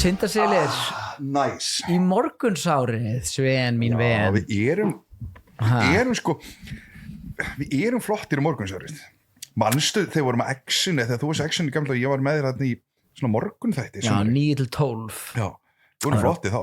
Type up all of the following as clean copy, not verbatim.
Syndaselir Nice. í morgunsárið, Sven mín ven. Við erum sko við erum flottir í morgunsárið. Manstu þegar vorum að Action þegar þú varst Action í gamla og ég var með þér þarna í svona morgunþætti. Já, 9-12. Já, þú vorum flottið þá.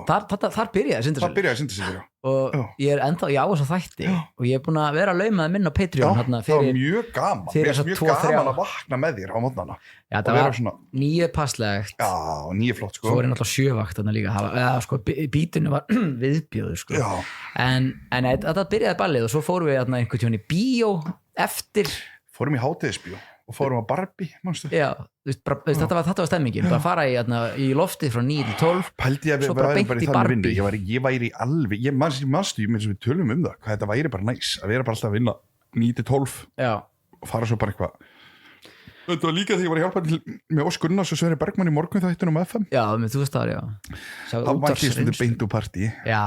Þar byrjaði Syndaselir. Og ég er ennþá, já, þess að þætti og ég er búin að vera að lauma það minn á Patreon hérna það var mjög gaman fyrir þess að 2-3 gaman að vakna með þér á mótnana já, það var svona 9 passlegt já, 9 flott sko svo var ég náttúrulega 7 vakt þarna líka eða sko, bítinu var viðbjóður sko en þetta byrjaði ballið og svo fórum við hérna einhvern tímann í bíó eftir fórum í hátíðisbíó og fórum á Barbie, mannstu? Já, þetta var stemmingin, bara fara í loftið frá 9-12 pældi ég að við væri bara í þannig vinnu ég væri alveg, manstu við tölum það, hvað þetta væri bara næs að vera bara alltaf að vinna 9-12 og fara svo bara eitthvað þetta var líka þegar ég var að hjálpa til með Ósk Gunnars og Sverri Bergmann í morgunþættinum á FM já, með þú veist það, já það var ekki stundu beint úr partí já,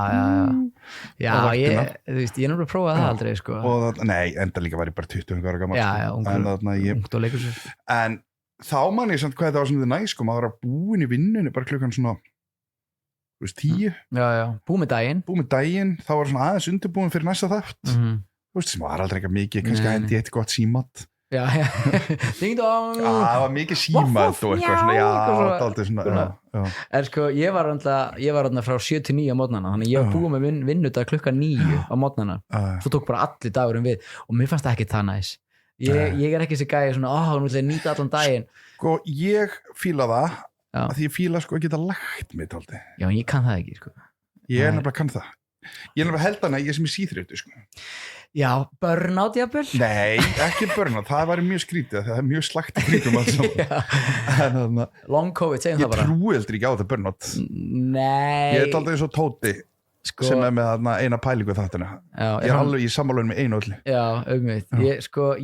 ég náttúrulega prófaði það aldrei sko. Nei, enda líka var ég bara 20 ára gammal ungt og leikur sér en þá man ég samt hvað þetta var svona næs sko, maður var að búin í vinnunni bara klukkan svona 10 búið með daginn þá var svona aðeins undirbúin fyrir næsta þátt þú veist, sem var aldrei ekki mikið kannski hendi eitt gott símat já ding dong það var mikið símat og eitthvað svona já, aldrei svona en sko, ég var þarna frá 7-9 á mótnana, þannig ég var búið með vinnudag klukkan 9 á mótnana svo tók bara allir dagurum við og mér fannst það ekki það næs ég er ekki þessi gæi svona, nú ætla ég að nýta allan daginn sko, ég fíla það að því ég fíla sko að geta lagt mig tóldi já, en ég kann það ekki sko ég er nefnilega kann það ég er nefnilega held hana, ég sem er síþreytu sko já, burnout jafnvel? Nei, ekki burnout, það var mjög skrítið það er mjög slagt í kringum en long COVID, segjum það bara ég trúi heldur ekki á þetta burnout nei ég er aldrei eins og Tóti sko, sem er með eina pælingu þáttina ég er alveg í sammálaunum með einu öllu já,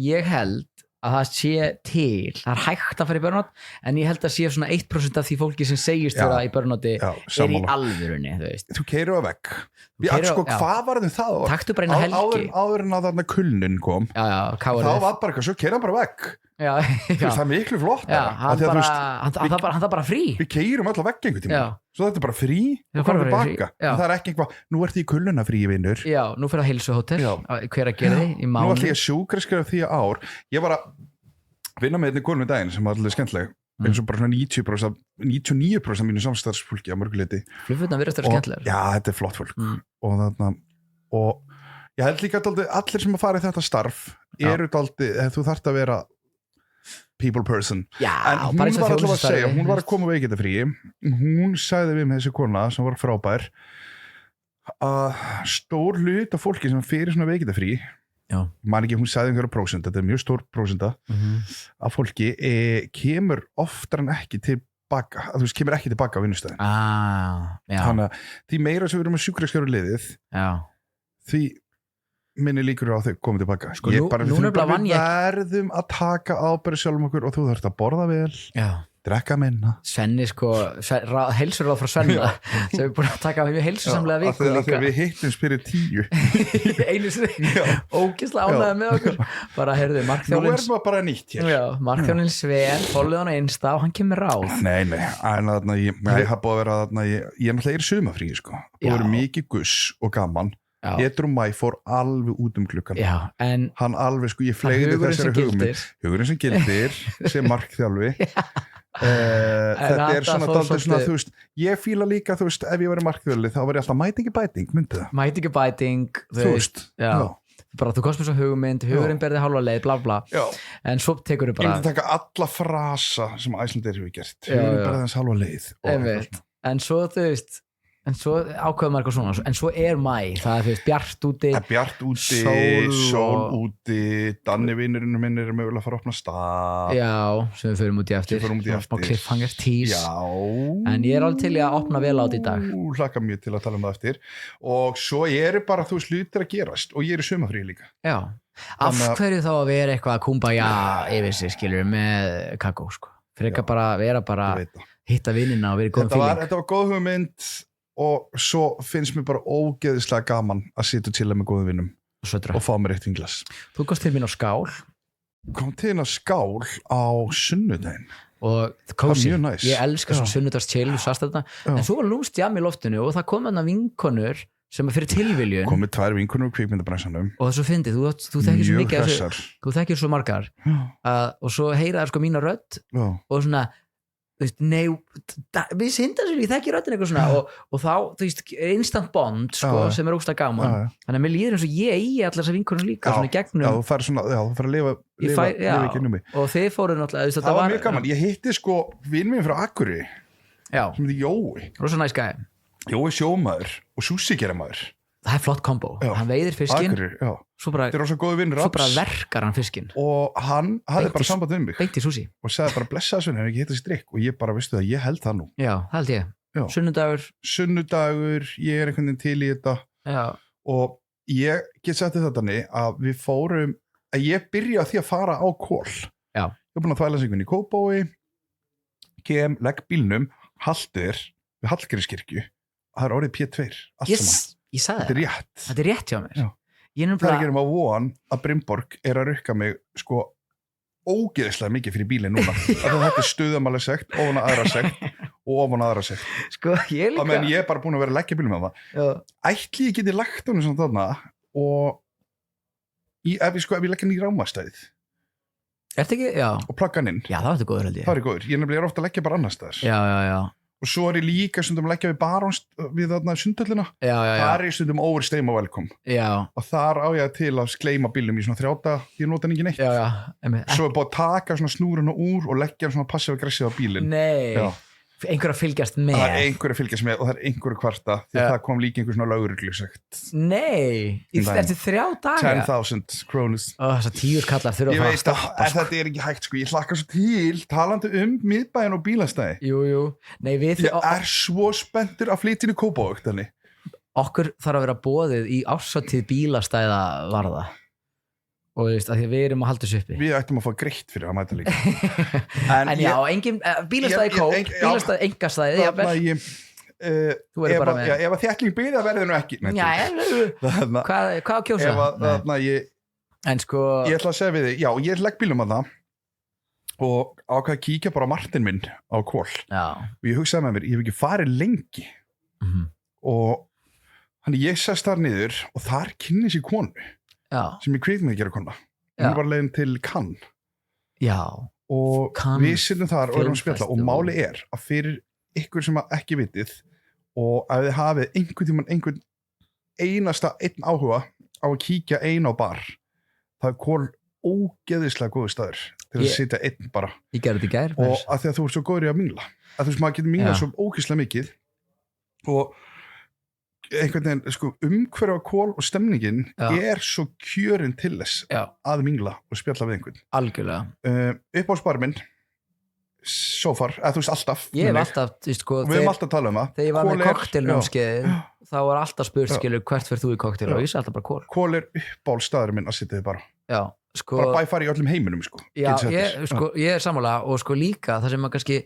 ég held að það sé til, það er hægt að fara í burnout en ég held að sé svona 1% af því fólki sem segist vera í burnouti er í alvörunni, þú veist þú keirir á vegg sko, hvað var það taktu bara eina helgi áður en að þarna kulnun kom þá var bara eitthvað, svo keira bara vegg það er miklu flott hann það bara frí við keirum alltaf vegg einhvern tíma svo þetta er bara frí og komum tilbaka það er ekki eitthvað, nú ert því í kulnuna frí vinnur já, nú fyrir að heilsuhótel hver að gera því í mánu nú ætlum ég að sjúkraskrifa því ár ég var að vinna með einni konu í daginn sem var alveg skemmtileg eins og bara svona 99% mínu samstarfsfólki á mörguleiti flugfutna virðast vera skemmtilegar já, þetta er flott fólk og ég held líka allir sem að fara í þetta starf eru dálítið, þú þarft að vera people person en hún var alltaf að segja, hún var að koma veikindafrí hún sagði við með þessi kona sem var frábær að stór hlut af fólki sem fyrir svona veikindafrí man ekki, hún sagði einhverja prósent, þetta er mjög stór prósenta af fólki kemur oftar en ekki tilbaka þú veist, kemur ekki tilbaka á vinnustæðin þannig að því meira sem við erum að sjúkraskjóru liðið því minni líkur á þau komið tilbaka sko, við verðum að taka ábyrgð sjálfum okkur og þú þarfst að borða vel drekka minna Svenni sko, heilsuráð frá Svenna sem við búin að taka mjög heilsusamlega viku líka þegar við hittum fyrir 10 einu sinni, ógeðslega ánægði með okkur bara heyrðu, nú erum við bara nýtt hér Markþjónin Sven, followið hann á Insta og hann kemur ráð nei, en ég haf búið að vera ég er náttúrulega í sumafrí sko, búið að vera mikið guss og gaman Pétur og Mæ fór alveg út klukkan hann alveg sko, ég fleigði þessari hugurinn sem gildir sem markþjálfi þetta er svona dálítið svona þú veist, ég fíla líka þú veist, ef ég verið markþjálfi þá var ég alltaf mætingi bæting, myndi það mætingi bæting, þú veist bara þú komst með svo hugmynd, hugurinn berði hálfa leið bla bla, en svo tekur þau bara ég myndi taka alla frasa sem Æslandir hefur gert, hugurinn berði þess hálfa leið en svo þú veist en svo ákveðum maður eitthvað svona en svo er mæ, það er bjart úti sól úti Danni vinurinn minn er mögulega að fara að opna stað sem við förum út í eftir smá cliffhanger tease en ég er alveg til að opna vel át í dag hlakka mjög til að tala það eftir og svo eru bara þú slutir að gerast og ég er í sumafrí líka af hverju þá að vera eitthvað að kumbaya yfir sig skilur með kakó sko frekar bara vera bara hitta vinnina og vera í góðum feeling þetta var góð hugmynd og svo finnst mér bara ógeðislega gaman að sitja og chilla með góðum vinnum og fá mér eitt vinglas. Þú komst til mín á Skál. Kom til mín á Skál á sunnudaginn. Og kósi, nice. Ég elska svona sunnudagschill en svo var lúmst jam í loftinu og það kom þarna vinkonur sem fyrir tilviljun komið 2 vinkonur úr kvikmyndabransanum og það svo fyndið, þú þekkir svo mikið þú þekkir svo margar og svo heyra þær sko mína rödd og svona nei, við syndast ég þekki röddin eitthvað svona og þá, þú veist, instant bond sko, sem ógeðslega gaman þannig að mér líður eins og ég eigi allar þessar vinkonur líka svona gegnum þú fær að lifa ekki um mig og þið fóruð náttúrulega það var mjög gaman, ég hitti sko vinn minn frá Akureyri sem heitir Jói rosa næs gæi Jói sjómaður og sushi-geramaður það er flott kombo, hann veiðir fiskinn svo bara verkar hann fiskinn og hann hafði bara samband um mig beint í sushi og sagði bara blessa þessu, hefur ekki hitt þessi drikk og ég bara, veistu það, ég held það nú já, það held ég, sunnudagur ég er einhvern veginn til í þetta og ég get sagt þetta að við fórum að ég byrja því að fara á Kol ég er búin að þvæla sig inn í Kópavogi legg bílnum haldir við Hallgrímskirkju það er orðið P2 allt saman ég sagði þetta er rétt hjá mér það er ekki um að von að Brynborg er að rukka mig sko ógeðslega mikið fyrir bílinn núna þetta er stuðamalega sekt, ofan að aðra sekt og ofan að aðra sekt sko ég líka menn ég er bara búin að vera að leggja bílum með það ætli ég geti lagt honum svona þarna og ef ég leggja hann í rámastæðið ekki, og plugga hann inn það er góður held ég það er góður, ég er ofta að leggja bara annars staðar og svo er ég líka stundum að leggja við Barons við þarna sundhöllina þar er ég stundum overstayma velkom og þar á ég til að skleima bílum í svona 3 daga ég nota hann ekki neitt svo er búin að taka svona snúruna úr og leggja hann svona passiv-aggressiv á bílinn einhver að fylgjast með og það er einhver kvarta því að það kom líka einhver svona lögreglu sagt eftir 3 daga 10.000 krónus þessar 10 kallar þurfa að fara að stoppa þetta er ekki hægt sko, ég hlakka svo til talandi miðbæinn og bílastæði ég er svo spenntur að flytja inn í Kópavog okkur þarf að vera boðið í árshátíð bílastæða varða og veist, að því að við erum að halda þessu uppi við ættum að fá greitt fyrir að mæta líka en engin bílastæði kóp bílastæði engastæði þú verður bara með ef að þéttling byrja verður nú ekki hvað á kjósa en sko ég ætla að segja við þig, ég legg bílum að það og ákvað að kíkja bara Martin minn á Kol og ég hugsaði með mér, ég hef ekki farið lengi og hann ég sest þar niður og þar kynni sér konu sem ég kviknaði að gera kona hún var leiðin til Cannes og við sittum þar og erum að spjalla og máli er að fyrir ykkur sem ekki vitið og að þið hafið einhvern einasta einn áhuga á að kíkja ein á bar það er Kol ógeðislega góður staður til að sitja einn bara ég gerði þetta í gær og að því að þú ert svo góður í að mingla að þú veist maður getur minglað svo ógeðslega mikið og einhvern veginn, sko, umhverfa Kol og stemningin er svo kjörin til þess að mingla og spjalla við einhvern algjörlega uppáhaldsbarinn minn so far, þú veist alltaf ég hef alltaf, sko, við höfum alltaf að tala um það þegar ég var með koktelnámskeið þá var alltaf spurt, skilur, hvert fyrir þú í koktel og ég sé alltaf bara Kol er uppáhaldsstaðurinn minn að sitja þið bara sko, bara bæfari í öllum heiminum sko. ég er sammála og sko líka það sem að kannski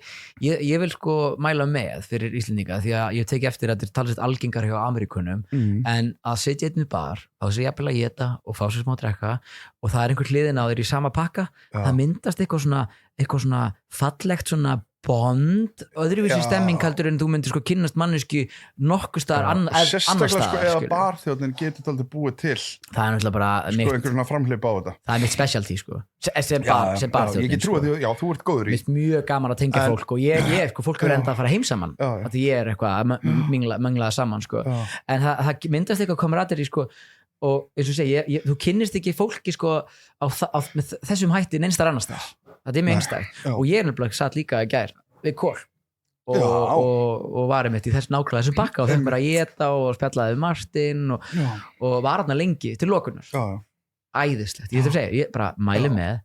ég vil sko mæla með fyrir Íslendinga því að ég teki eftir að þetta er talsett algengar hjá Ameríkunum en að setja einn í bar á þess að jafnvel að geta og fá sér smá að drekka og það er einhver hliðin á þér í sama pakka það myndast eitthvað svona fallegt svona bond, öðruvísi stemming heldur en þú myndir sko kynnast manneski nokkuð staðar annar staðar sko eða barþjóðnin getur aldrei búið til það er náttúrulega bara sko einhver svona framhleypa á þetta það er mitt specialty sko sem barþjóðnin ég get trúið því, þú ert góður í mjög gaman að tengja fólk og ég sko fólk er enda að fara heim saman því ég er eitthvað að minglaða saman sko en það myndast eitthvað kamaradir í sko og eins og segja, þú kynnist ekki fólki sko með þessum hætti einstar annars þar það er með einstækt og ég er nefnilega satt líka í gær við Kol og varum eitt í þess nákvæmlega þessum bakka og þeim bara að geta og spjallaði við Martin og var hann lengi til lokunar æðislegt, ég þarf að segja, ég bara mæli með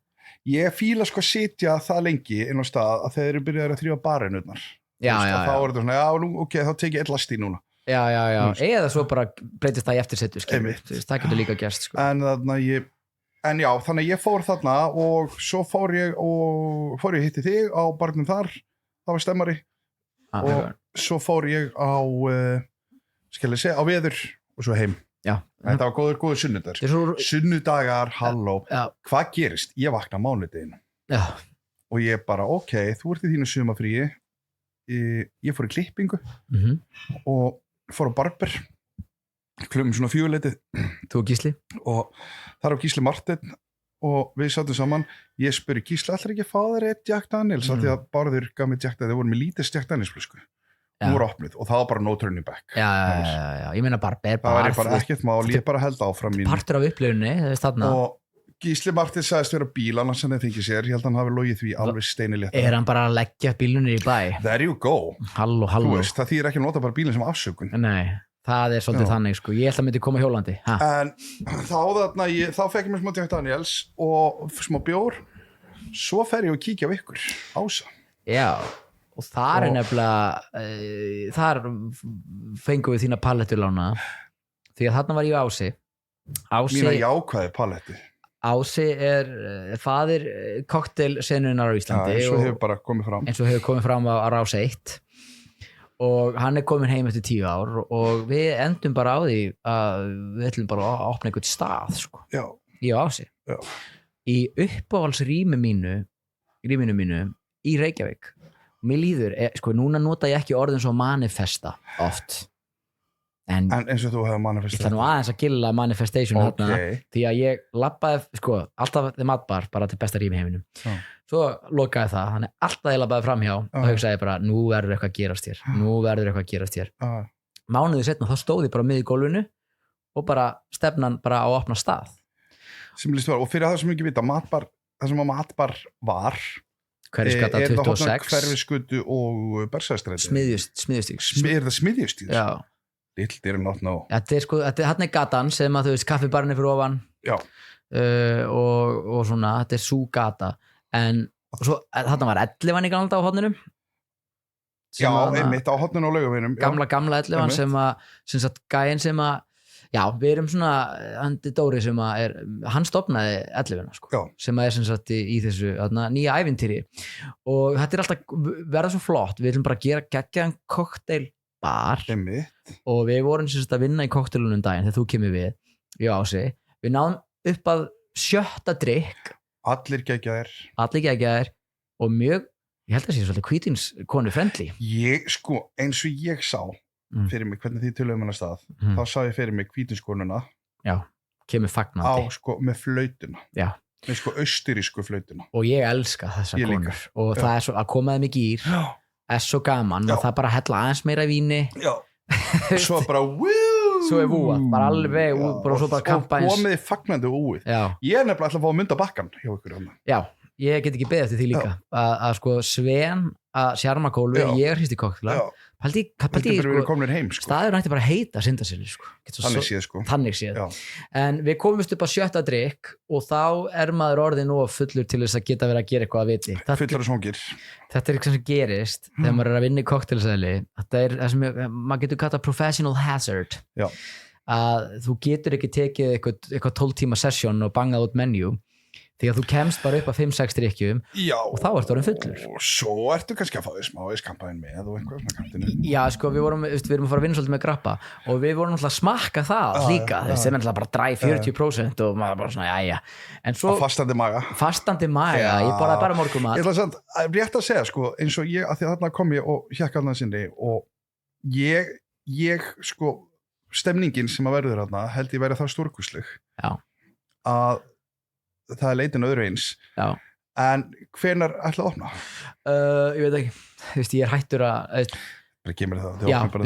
ég fíla sko að sitja það lengi inn á stað að þeir eru byrjaðir að þrýfa barinutnar þá er þetta svona, ok, þá tek ég einn last í núna eða svo bara breytist það í eftirsettu það getur líka gerst sko. En já, þannig að ég fór þarna og svo fór ég hitti þig á barnum þar, það var stemmari og svo fór ég á á veður og svo heim Þetta var góður sunnudagar. Sunnudagar, halló. Hvað gerist? Ég vakna á mánudeginu. Já. Og ég bara, ok, þú ert í þínu sumarfríi. Ég fór í klippingu og fór á barber. Klukkan svona 4-leytið. Þú og Gísli? Og þar á Gísli Marteinn og við sátum saman. Ég spurði Gísli, ætlar ekki að fá þér eitt Jack Daniels? Því að Bárður gaf mér Jack Daniels, þeir voru með lítið Jack Daniels flösku. Hún voru opnuð og það var bara no turning back. Já, ég meina barber. Það var bara ekkert mál, ég bara held áfram mínu. Partur af upplifunni, þarna. Og Gísli Marteinn sagðist vera bíl annars sem þeir fengið sér, ég held að hann hafi logið því alveg steinilétt. Hann bara að leggja bílunir í bæ? There you go. Halló. Þú veist, það þýðir ekki að nota bara bílinn sem afsökun. Nei, það svolítið þannig sko, ég held að myndi koma hjólandi. En þá fekk ég mér smá Jack Daniels og smá bjór, svo fer ég og kíkja á ykkur, Ása. Já, og þar nefnilega, þar fengum við þína palettulána, því að þarna var ég Ási. Mína jákvæði palettu. Ási faðir kokteilsenunar á Íslandi eins og hefur bara komið fram á Rás 1 og hann komin heim eftir 10 ár og við endum bara á því að við ætlum bara að opna einhvern stað sko. Ég og Ási í uppáhaldsrýminu mínu í Reykjavík. Mér líður, sko núna nota ég ekki orðin svo manifesta oft en eins og þú hefur manifestað. Ég ætla nú aðeins að gilla manifestation hérna, því að ég labbaði, sko, alltaf þið matbar bara til besta rými í heiminum. Svo lokaði það, þannig alltaf ég labbaði framhjá og hugsaði bara, nú verður eitthvað að gerast hér. Mánuði setna þá stóð ég bara mitt í gólfinu og bara stefnan bara á að opna stað. Sem líst var, og fyrir það sem ekki vita, matbar, það sem að matbar var Hverfisgata 26 Hverfisgötu og Bergsstöðum Smiðjustíg. Er það Smiðjustíg? Já. Little did not know. Þetta sko, hann gatan sem að þú veist kaffibarinn fyrir ofan og svona, þetta sú gata en svo, þarna var 11 í gamla á hornunum Já, einmitt á hornunum og Laugaveginum gamla 11 sem að gæinn sem að já, við erum svona Andi Dóri sem að hann stofnaði 11 sko, sem að sem sagt í þessu nýja ævintýri og þetta alltaf verða svo flott, við ætlum bara að gera geggjaðan kokteilbar og við vorum sem sagt að vinna í kokteilunum daginn þegar þú kemur við Ási, við náðum upp að 7. drykk allir geggjaðir og mjög, ég held að það sé svolítið hvítínskonu friendly sko, eins og ég sá fyrir mig, hvernig því tölum hennar stað þá sá ég fyrir mig hvítínskonnuna kemur fagnandi sko, með flautuna með sko austurísku flautuna og ég elska þessa konur og það svo að koma þeim í gýr svo gaman og það bara hella aðeins meira í víni svo bara svo vúað, bara alveg bara svo bara kampa og komið fagnandi úið ég nefnilega ætla að fá að mynda bakkan hjá ykkur ég get ekki beðið eftir því líka að sko Sven að sjarma gólfi, ég hristi koktela paldi sko, staður nætti bara að heita Sindaselli sko. Þannig séð en við komumst upp á 7. drykk og þá maður orðinn og fullur til þess að geta verið að gera eitthvað að viti þetta eitthvað sem gerist þegar maður að vinna í kokteilsæli þetta það sem maður getur kallað professional hazard að þú getur ekki tekið eitthvað 12 tíma session og bangað út menu því að þú kemst bara upp að 5-6 drykkjum og þá ertu orðinn fullur og svo ertu kannski að fá því smá iskampaðin með og eitthvað svona kantinu já sko við erum að fara að vinna svolítið með grappa og við vorum alltaf að smakka það líka þessi er alltaf bara dræ 40% og maður bara svona jæja en svo fastandi maga ég bara morgunmat ég ætla að rétt að segja sko eins og ég að því að þarna kom ég og hjakka alveg sinni og ég sko stemningin sem að verður þarna held ég verið það stórkustleg að það leitin öðru eins en hvenær ætla að opna? Ég veit ekki, þú veist, ég hættur að já, þú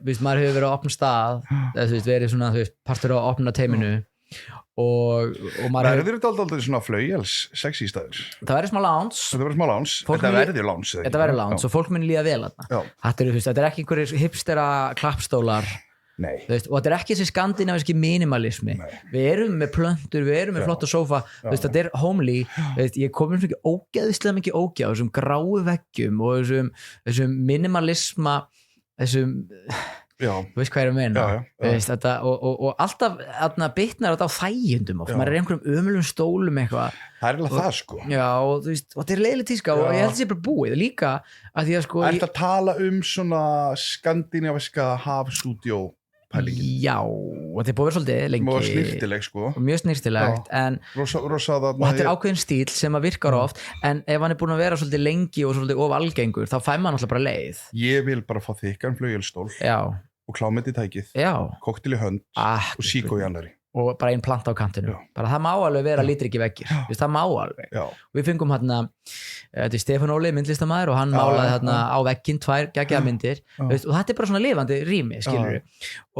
veist, maður hefur verið að opna stað þú veist, verið svona, þú veist, partur að opna teiminu og maður verður þetta aldrei svona flaugjals sexy staður? Það verður smá lounge þetta verður lounge og fólk muni líða vel þetta er ekki einhverjir hipstera klappstólar veist, og þetta er ekki þessi skandinavíski minimalismi við erum með plöntur, við erum með flotta sófa veist, þetta er homely veist, ég kom ekki ógeðislega mikið ógeð þessum gráu veggjum og þessum minimalisma þessum þú veist hvað ég er að meina veist, þetta, og alltaf bitnar þetta á þægjendum og maður er einhverjum ömulum stólum eitthvað það er alveg það sko og þetta er leiðileg tíska og ég held að það sé bara búið líka að því að sko Það er að tala svona skandinaviska hafstúdíó pælingin Já, og þetta er búið svolítið lengi og snirtileg sko mjög snirtilegt en og þetta ákveðin stíl sem að virkar oft en ef hann er búin að vera svolítið lengi og svolítið of algengur þá fær maður alltaf bara leið ég vil bara fá þykkan flauelstól og klámið í tækið koktel í hönd og síkó í annari og bara einn planta á kantinu bara það má alveg vera lítriki veggir það má alveg við fengum hérna Stefán Óli myndlistamæður og hann málaði hérna á vegginn 2 geggjaðar myndir og þetta er bara svona lifandi rými skilur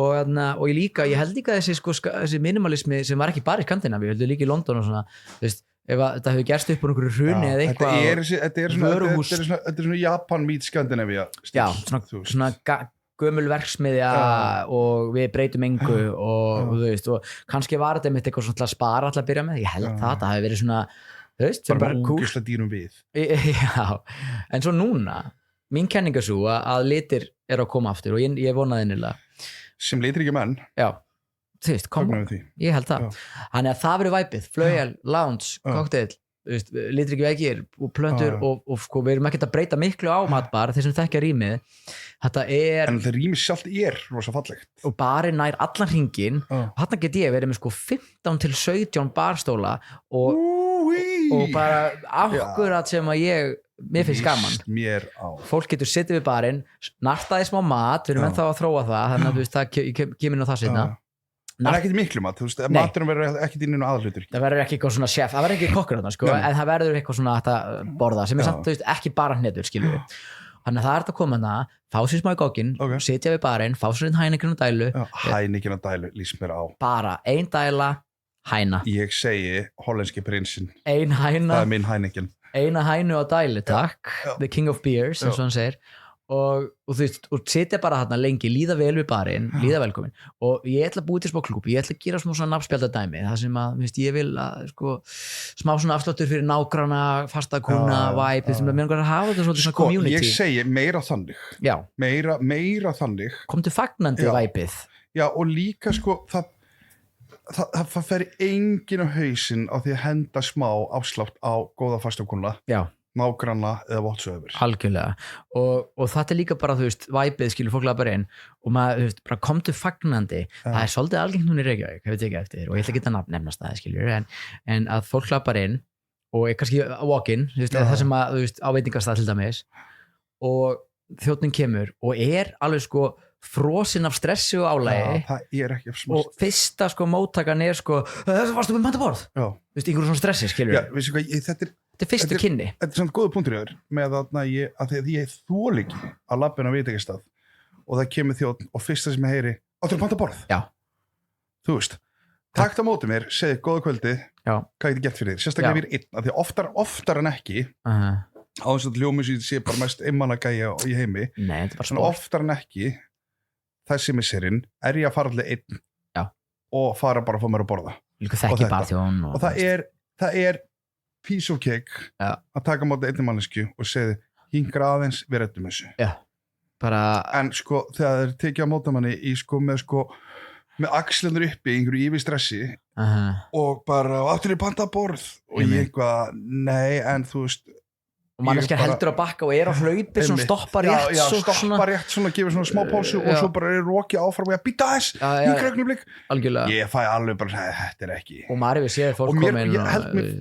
og ég held líka þessi minimalismi sem var ekki bara í Skandinavíu, við höldum líka í London og svona ef þetta hefur gerst upp á einhverju hruni eða eitthvað þetta er svona Japan meet Skandinavíu svona gömul verksmiðja og við breytum engu og þú veist og kannski var þetta mitt eitthvað svona til að spara alltaf að byrja með, ég held það hafi verið svona þú veist, bara úgislega dýrum við en svo núna mín kenning er svo að litir eru að koma aftur og ég vonaði innilega sem litir ekki menn þú veist, ég held það þannig að það verið væpið, flauel, lounge, cocktail litir ekki veggir og plöntur og sko, við erum ekkert að breyta miklu á matbar þeir sem þekkja rýmið þetta en það rýmið sjálft rosa fallegt og barinn nær allan hringinn og þarna get ég verið með sko 15 til 17 barstóla og bara akkurat sem að mér finnst gaman fólk getur sittið við barinn nartaði smá mat, við erum ennþá að þróa það þannig að þú veist, það kemur inn á það seinna það er ekkert miklu mat, þú veist, maturum verður ekkert inn í aðalhlutur það verður ekki eitthvað svona chef, það verður ekki kokkur þarna sko, en það verður eitthvað svona að borða sem er samt, þú veist, ekki bara hnetur skilur við, þannig að það er að koma þarna fá sér smá í gogginn, sitja við barinn fá sér einn Heineken og dælu Heineken og dælu, lýst mér á bara ein dæla, hæna ég segi hollenski prinsinn ein hæna, það er minn Heineken eina hænu á dælu, takk the king of beers, eins og hann segir og þú veist, og sitja bara þarna lengi líða vel við barinn, líða velkomin og ég ætla að búið til smá klúbi, ég ætla að gera smá svona nafnspjaldadæmi, það sem að, þú veist, ég vil að sko, smá svona afsláttur fyrir nágranna fasta kuna, vibe, þú veist, mér langar að hafa þetta svona community. Ég segi meira þannig meira þannig komdu fagnandi vibeið. Já, og líka sko, það fer enginn á hausinn á því að henda smá afslátt á góða fasta kuna. Já. Nágranna eða whatsoever algjörlega og þetta er líka bara þú veist væpið skilur fólk bara inn og maður þú veist bara komdu fagnandi það er svolítið algengt núna í Reykjavík hefur tekið eftir og ég ætla ekki að nefnast það skilur en að fólk hlappar inn og kannski walk-in það sem að þú veist á veitingastað til dæmis og þjónninn kemur og alveg sko frosinn af stressi og álægi og fyrsta sko móttakan sko það varstu með mataborð þú veist einhverjum svona stressi skilur þetta er fyrstu kynni þetta er svona góða punktur yfir með að því ég þól ekki að labba inn á veitingastað og það kemur þjónn og fyrsta sem ég heyri áttu að panta borð þú veist, takt á móti mér segið góða kvöldi, hvað ég geti gett fyrir þér sérstaklega við einn, af því oftar en ekki á þess að hljómið sé bara mest einmanna gæja í heimi svona oftar en ekki þessi misserinn ég að fara allir einn og fara bara að fá mér að borða og það er piece of cake að taka móti einni mannesku og segja hingra aðeins við reddum þessu en sko þegar það er tekið á mótamanni með axlendur uppi í einhverju yfir stressi og bara áttur í panta borð og ég eitthvað nei en þú veist og manneskjar heldur að bakka og á hlaupi svona stoppar rétt stoppa rétt svona, gefur svona smá pásu og svo bara roki áfram og ég býta þess í krögnublik ég fæ alveg bara, þetta er ekki og maður hefur séð fólk koma inn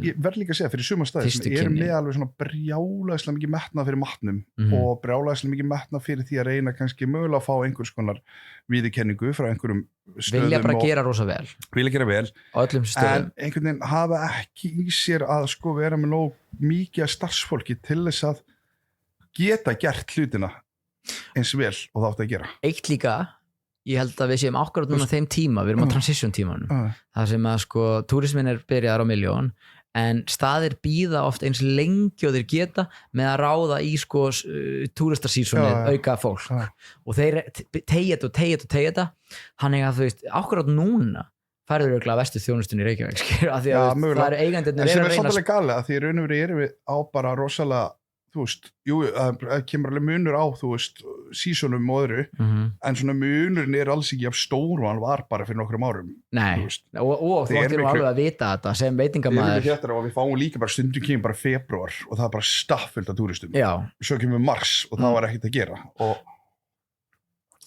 ég verð líka að segja fyrir suma staði sem ég með alveg svona brjálæðislega mikið metnað fyrir matnum og brjálæðislega mikið metnað fyrir því að reyna kannski mögulega að fá einhvers konar viðurkenningu frá einhverjum stöðum vilja bara gera rosa vel á öllum stöðum en einhvern veginn hafa ekki í sér að sko vera með nóg mikið af starfsfólki til þess að geta gert hlutina eins vel og það átti að gera eitt líka, ég held að við séum akkurat núna þeim tíma, við erum á transition tímanum það sem að sko túrismin byrjaðar á 1 milljón en staðir bíða oft eins lengi og þeir geta með að ráða í sko túristarsísonið auka fólk og þeir tegja þetta þannig að þú veist, akkurat núna færður auðvitað vestu þjónustunni í Reykjavík af því að það eru eigendirnir en sem er svolítið gale að því raun og veru erum við á bara rosalega þú veist, það kemur alveg munur á þú veist, sísonum og öðru en svona munurinn alls ekki af stóru hann var bara fyrir nokkrum árum nei, og þú ættir nú alveg að vita þetta sem veitingamaður og við fáum líka bara stundum kemur bara februar og það er bara staffullt af túristum svo kemur mars og það var ekkert að gera og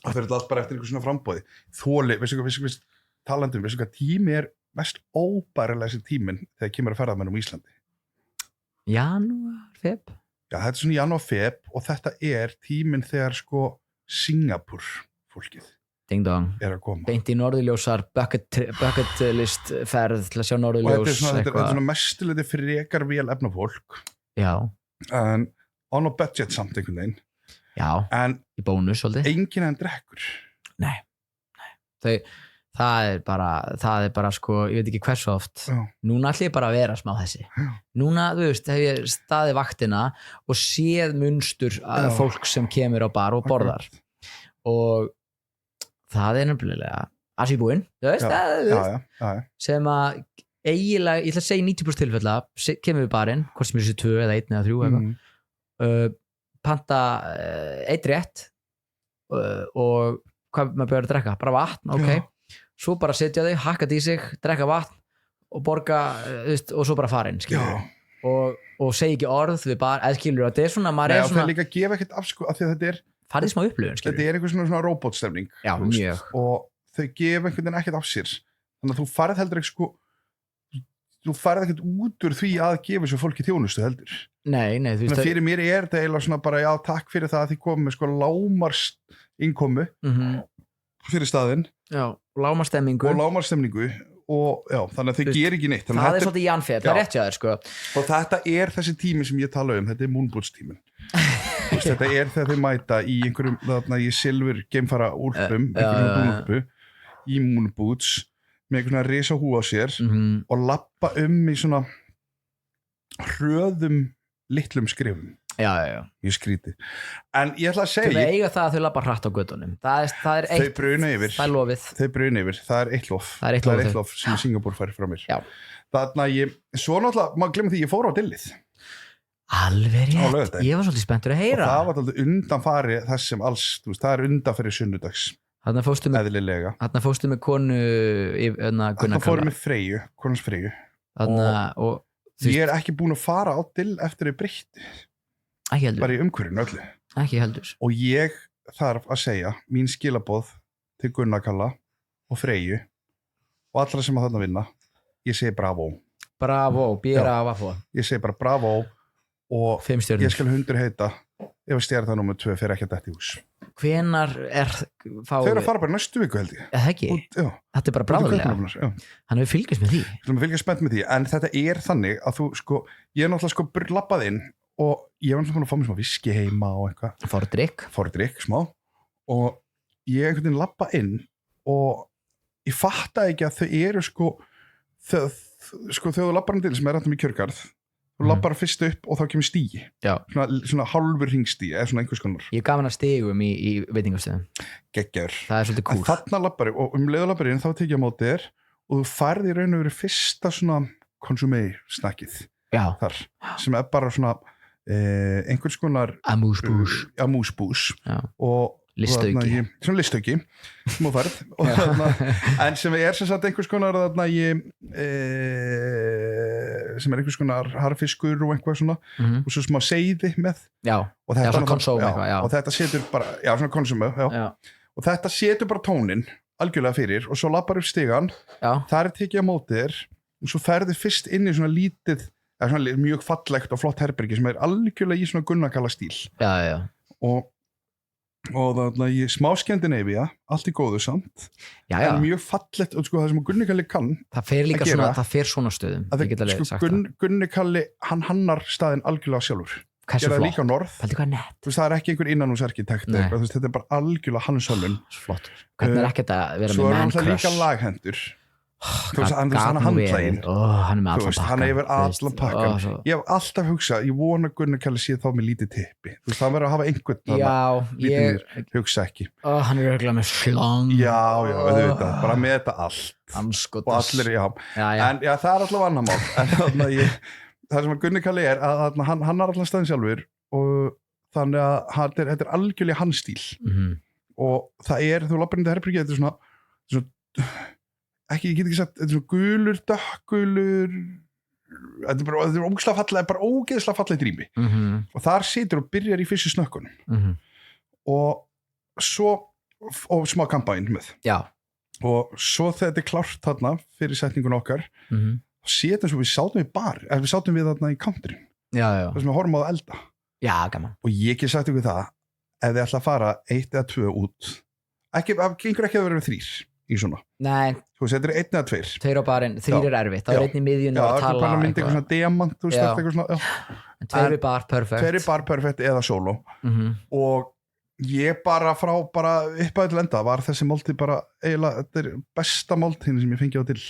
það fyrir allt bara eftir einhver svona frambóði þóli, veistu talandum, veistu hvað tími mest óbærilegsi tíminn þegar kemur að ferðamönnum í Íslandi? Janúar, feb? Já, þetta svona janúar, feb og þetta tíminn þegar sko Singapúr fólkið Ding dong. Að koma. Beint í norðurljósar, bucket list ferð til að sjá norðurljós. Og þetta er svona mestuleiti frekar vel efna fólk. Já. En on a budget samt einhvern veginn. Já, en í bónus svolítið. Enginn en drekkur. Nei. Það er bara sko, ég veit ekki hversu oft. Já. Núna ætlum ég bara að vera smá þessi. Já. Núna, þú veist, hef ég staðið vaktina og séð munstur fólk sem kemur á bar og borðar. Og það er nefnilega asíbúinn, þú veist, sem að eiginlega, ég ætla að segja 90% tilfella, kemur við barinn, hvort sem er þessi 2 eða 1 eða 3 eitthvað, panta 1 rétt og hvað maður byrjar að drekka, bara vatn, ok, svo bara setja þau, hakka í sig, drekka vatn og borga, og svo bara farin, skilur og segja ekki orð við bara, eða skilur, þetta er svona, maður er svona. Það er líka að gefa ekkert af, sko, af því að þetta farið smá upplifun, skilur. Þetta einhver svona robótstemning. Já, mjög. Og þau gefa einhvern veginn ekkert af sér. Þannig að þú farið heldur ekki sko, þú farið ekkert út úr því að gefa svo fólki þjónustu heldur. Nei, þú veist. Þannig að fyrir mér þetta eiginlega svona bara, já, takk fyrir það að þið komið með sko lámarsinkomu fyrir staðinn. Já, lámarstemningu. Og já, þannig að þau gerir ekki neitt. Það er svolítið Janfið, það er rétt hjá þér, sko. Og þetta þessi tími sem ég tala þetta moonboots-tímin. Þetta þegar þau mæta í einhverjum þarna í silfur geimfara úlpum einhverjum dúnúlpu í moonboots með einhvern risa hú á sér og lappa í svona hröðum litlum skrifum. Já. Ég skríti. En ég ætla að segja Til að eiga það að þau lappa hratt á göttunum. Það er eitt. Þau bruna yfir. Það er lofið. Þau bruna yfir. Það er eitt lof. Það er eitt lof sem Singapúr fær frá mér. Já. Þannig svo náttúrulega, maður glemir því ég fór á dillið. Alveg rétt. Ég var svolítið spenntur að heyra. Og það var alltaf undanfari þess sem alls, þú veist, það er undanfari sunnudags. Eðlilega. Þarna fórstu með konu Þarna fórum með Freyju, konans Freyju. Og ég ekki búin að fara á dill eftir að breytti. Ekki heldur. Bara í umhverfinu öllu. Ekki heldur. Og ég þarf að segja mín skilaboð til Gunnar Kalla og Freyju og allra sem að þarna vinna. Ég segi bravo. Bravo, bravo. Ég segi bara bravo og 5 stjörnur. Ég skal hundur heita ef stjarnan númer 2 fer ekki að detta í hús. Hvenær Þau eru að fara bara næstu viku held ég. Það ekki? Þetta er bara bráðulega. Hann hefur fylgist með því. Við fylgjast spennt með því, en þetta þannig að þú sko, ég náttúrulega sko lappað inn og ég var náttúrulega að fá mér smá viski heima og eitthvað. Fór drikk smá og ég einhvern veginn lappa inn og ég fattaði ekki að þau eru sko þegar þú lappar inn til sem ræntum í Kjörgarð þú lappar fyrst upp og þá kemur stígi svona hálfur hringstígi eða svona einhvers konar. Ég gaf hana stigum í veitingastöðum. Geggjör. Það er svolítið cool. En þarna lappar og leiðulapparinn þá tekið á móti þér og þú færði í raun og verið fyrsta svona konsumei snakkið þar sem er bara svona einhvers konar amúsbús og listauki svona listauki sem þú færð en sem sem sagt einhvers konar sem einhvers konar harfiskur og einhvað svona og svo smá seiði með og þetta setur bara svona konsum og þetta setur bara tónin algjörlega fyrir og svo lappar upp stigan þar tekið á móti þér og svo ferði fyrst inn í svona lítið svona mjög fallegt og flott herbergi sem algjörlega í svona Gunnar Kalla stíl og þarna í smá Skandinavía allt í góðu samt en mjög fallegt og sko það sem Gunnar Kalli kann það fer líka svona, það fer svona stöðum Gunnar Kalli hann hannar staðinn algjörlega sjálfur gera það líka á Norð það er ekki einhver innanhúsarkitekt þetta er bara algjörlega hans hálun hvernig er ekkert að vera með man crush svo er hann líka laghendur hann handlægin hann hefur allan pakkan ég hef alltaf hugsað, ég vona Gunnar Kalli sé þá með lítið tippi það verður að hafa einhvern lítið hugsa ekki hann er örugglega með slang bara með þetta allt og allir, en það er alltaf annar mál en það sem Gunnar Kalli að hann er allan staðinn sjálfur og þannig að þetta er algjörlega hans stíl og það þú lappar inn í herbergi, þetta er svona ekki, ég get ekki sagt, þetta er svona gulur, dökkgulur þetta er ógeðslega fallega, bara ógeðslega fallega drými og þar situr og byrjar í fyrstu snökkunum og svo og smá kampæn með og svo þegar þetta klárt þarna fyrir setningun okkar sétum svo við sátum við bar við sátum við þarna í counterin þar sem við horfum á að elda gaman. Og ég ekki sagt ykkur það ef þið ætla að fara 1 eða 2 út gengur ekki að vera 3 í svona nei, þú veist, þetta 1 eða 2 2 á barinn, 3 erfitt það 1 í miðjunni að tala það myndi eitthvað svona diamant þú veist, eitthvað svona en 2 bar perfect 2 bar perfect eða solo og ég bara frá upp að enda var þessi máltíð bara eiginlega, þetta besta máltíðin sem ég fengi á til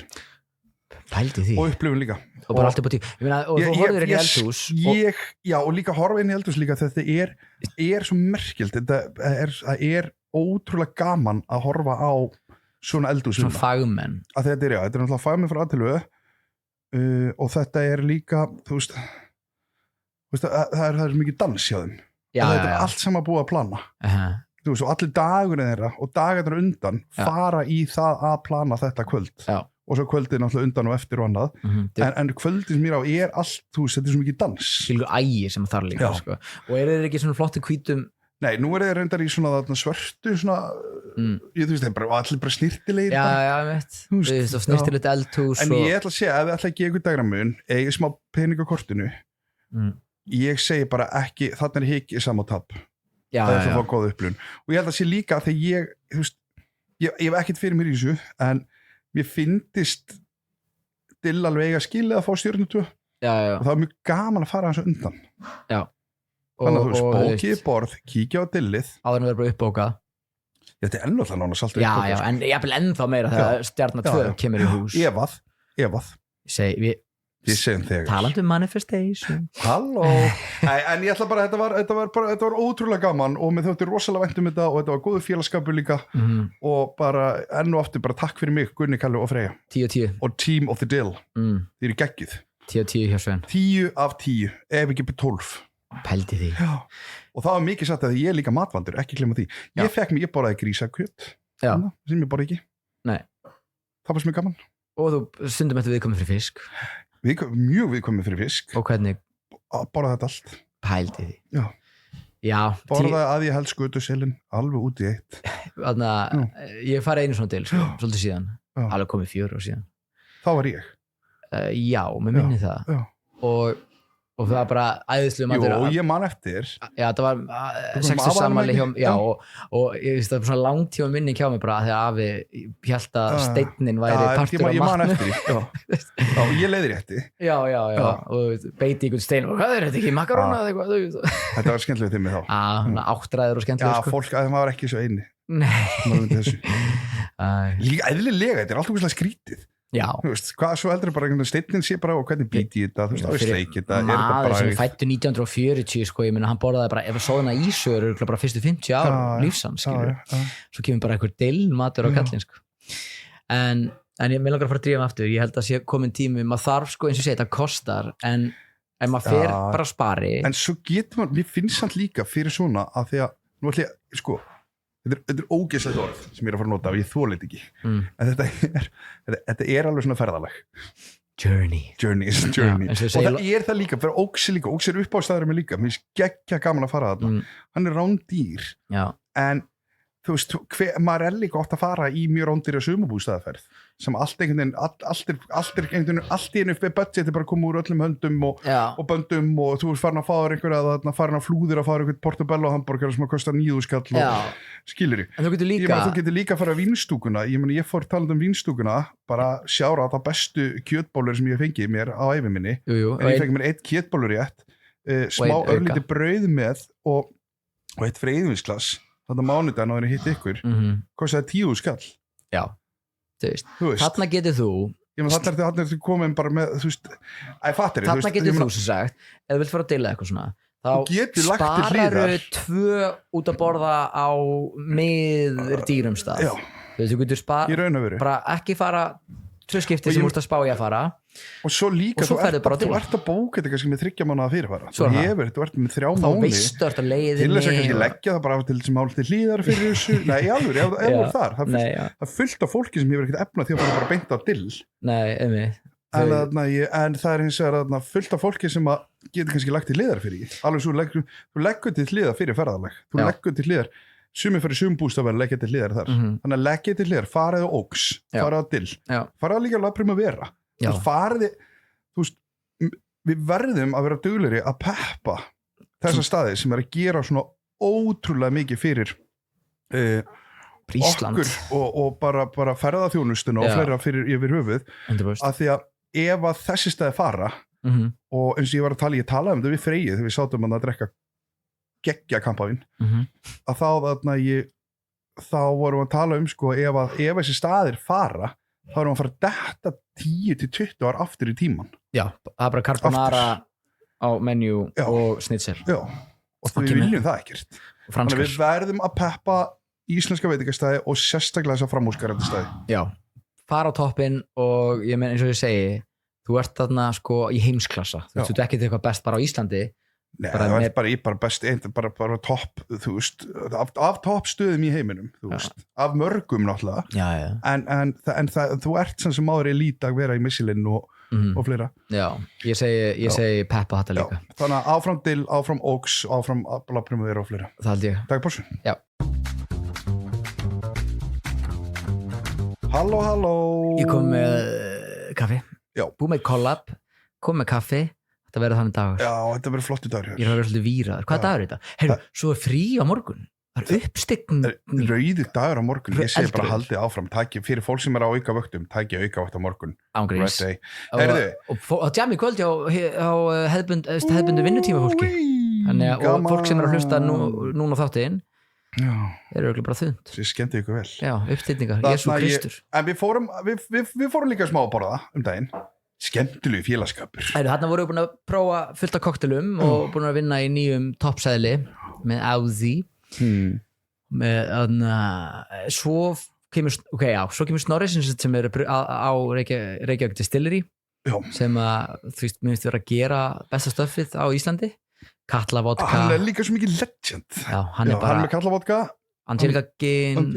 pældi því og upplifun líka og bara allt upp á tíu og þú horfður inn í eldhús og líka horfa inn í eldhús líka þetta er svo merkilt það er ótrúlega gaman að horfa á svona eldhús svona fagmenn að þetta er náttúrulega fagmenn frá aðtölu og þetta er líka þú veist það er mikið dans hjá þeim þetta er allt saman búið að plana þú veist og allir dagurinn þeirra og dagarnir undan fara í það að plana þetta kvöld og svo kvöldið náttúrulega undan og eftir og annað en kvöldið sem ég á allt þú veist þetta er svo mikið dans fylgur ægi sem þar líka sko. Og þeir ekki svona flotti hvítum nei, nú þeir reyndar í svona svörtu svona ég þú veist þeir allir bara snirtilegir ég veit snirtilegt eldhús en ég ætla að segja ef þið ætla að gefa ykkur dagramun eigi smá pening á kortinu ég segi bara ekki þarna er hikki saman tap það er svo góð upplifun og ég held að sé líka þegar ég hef ekkert fyrir mér í þessu en mér fyndist Dill alveg að skilja að fá stjörnu 2 og það var mjög gaman að fara hans undan þannig að þú veist bókið borð kíkja á Dillið áður en við erum bara uppbókað þetta er ennþá nána saltu uppbókað en ég vil ennþá meira þegar stjarna 2 kemur í hús Efað ég segi þegar talandi manifestation halló en ég ætla bara þetta var ótrúlega gaman og mér þótti rosalega vænt þetta og þetta var góður félagskapur líka og bara enn og aftur bara takk fyrir mig Gunni, Kalli og Freyja 10/10 og Team of the Dill þið eru geggjuð 10/10 hjá Svein 10/10 ef ekki 12 pældi því og það var mikið satt að ég er líka matvandur ekki glemma því ég borðaði grísakjöt sem ég borði ekki það var sem er gaman og þú stundum eftir viðkomið fyrir fisk mjög viðkomið fyrir fisk og hvernig borða þetta allt pældi því já borða að ég held skutuselin alveg út í eitt ég farið einu svona til svolítið síðan alveg komið 4 ár síðan þá var ég mér minni það og það var bara æðislu matur og ég man eftir það var 60 samanli hjá og ég veist það var svona langt hjá minni hjá mig bara þegar afi hélt að steinin væri partur af ég man eftir ég leiði rétti og beiti einhvern stein og hvað er þetta ekki makaróna eða eitthvað þetta var skemmtilega til mig þá áttræður og skemmtilega fólk að það var ekki svo eini nei líka eðlilega, þetta er alltaf svolítið skrítið þú veist, hvað svo heldur bara steinin sé bara og hvernig býti þetta, þú veist, á sleik þetta maður sem fættu 1940 sko, ég minna hann borðaði bara, ef það sóðina ísögur bara fyrstu 50 ár lífsans svo kemur bara einhver dill matur á kallinn sko. en ég vil langar að fara að drífa aftur, ég held að sé komin tími maður þarf sko eins og segja, þetta kostar en maður fer bara að spari en svo getur maður, mér finnst það líka fyrir svona að því að, nú ætlum ég, sko þetta er ógeðslegt orð sem ég er að fara að nota og ég þolið ekki en þetta er alveg svona ferðalag journey is a journey og það er það líka, fyrir Óks er upp á staðurum með líka, mér geggja gaman að fara þarna hann er rándýr en þú veist, maður er líka oft að fara í mjög rándýra sumarbústaðaferð sem allt einhvern veginn allt í einu við budgeti bara koma úr öllum höndum og böndum og þú veist farin að fá einhverja farin að flúðir að fá einhvern portobello hamburger sem að kosta 9.000 skall og skilur en þú getur líka að fara að vínstúkuna ég fór talað vínstúkuna bara sjára á það bestu kjötbólur sem ég fengi mér á ævi minni en ég fengi mér 1 kjötbólur rétt smá örlítið brauð með og 1 freyðvinsglas þetta mánudaginn á þeirri hitt ykkur kostaði 10.000 skall þú veist, þarna getur þú þarna er þú komin bara með þú veist, þarna getur þú sem sagt ef þú vilt fara að deila eitthvað svona þá spararu 2 út að borða á miður dýrum stað þú getur bara ekki fara 2 skipti sem úrst að spá ég að fara og svo líka og svo þú ert að bóka þetta kannski með 3 mánuða fyrirfara þú ert með 3 mánuði þá veistu að leiðinni til þess að kannski leggja það bara til sem áli til hlýðar fyrir þessu nei, alveg, ef það er þar það fullt af fólki sem hefur ekkert efna því að það bara beint á dill en það er hins vegar fullt af fólki sem getur kannski lagt til hlýðar fyrir alveg svo þú leggur til hlýðar fyrir ferðalag þú leggur til hlýðar sumir fyrir sumbústafar leggja til hliðar þar þannig að leggja til hliðar, farið á Óks farið á Dill, farið á líka La Primavera farið, þú veist við verðum að vera duglegri að peppa þessa staði sem að gera svona ótrúlega mikið fyrir okkur og bara ferðaþjónustuna og fleira fyrir yfir höfuð að því að ef að þessi staði fara og eins og ég var að ég talaði þetta við Freyju þegar við sátum að drekka geggja kampavín að þá vorum við að tala sko ef þessi staðir fara þá erum við að fara að detta 10-20 ár aftur í tíman það bara carbonara á menjú og snitsel og við viljum það ekkert þannig að við verðum að peppa íslenska veitingastæði og sérstaklega þess að framúrskarandi stæði fara á toppinn og ég menn eins og ég segi þú ert þarna sko í heimsklassa þú ert ekki til eitthvað best bara á Íslandi Nei, það er bara best bara topp, þú veist af toppstöðum í heiminum, þú veist af mörgum náttúrulega en þú ert sem áður í lítag vera í Michelin og fleira ég segi peppa þetta líka þannig að áfram Dill, áfram Óks áfram La Primavera og fleira það held ég Takk Bossu Halló Ég kom með kaffi búið með collab, kom með kaffi þetta verður þannig dagur Já, þetta verður flottu dagur Ég er að vera svolítið víraður, hvað dagur er þetta? Heyrðu, svo er frí á morgun það er uppstign Rauður dagur á morgun, ég segi bara haldið áfram fyrir fólk sem er á aukavöktum, tæki aukavökt á morgun Ángríns og djami kvöld á hefðbundu vinnutíma fólki og fólk sem er að hlusta núna þáttiðinn eru örugglega bara þund Þið skemmtu ykkur vel Já, uppstillingar, Jesú Kristur En við fórum líka smá að borða daginn skemmtilegu félagskapur Þarna voru við búin að prófa fullt af koktelum og búin að vinna í nýjum toppsæðli með Áði svo kemur Snorri sem er á Reykjavík Distillery sem að þú veist, mér finnst vera að gera besta stöffið á Íslandi Katla vodka Hann er líka svo mikið legend hann er með Katla vodka Angelica Gin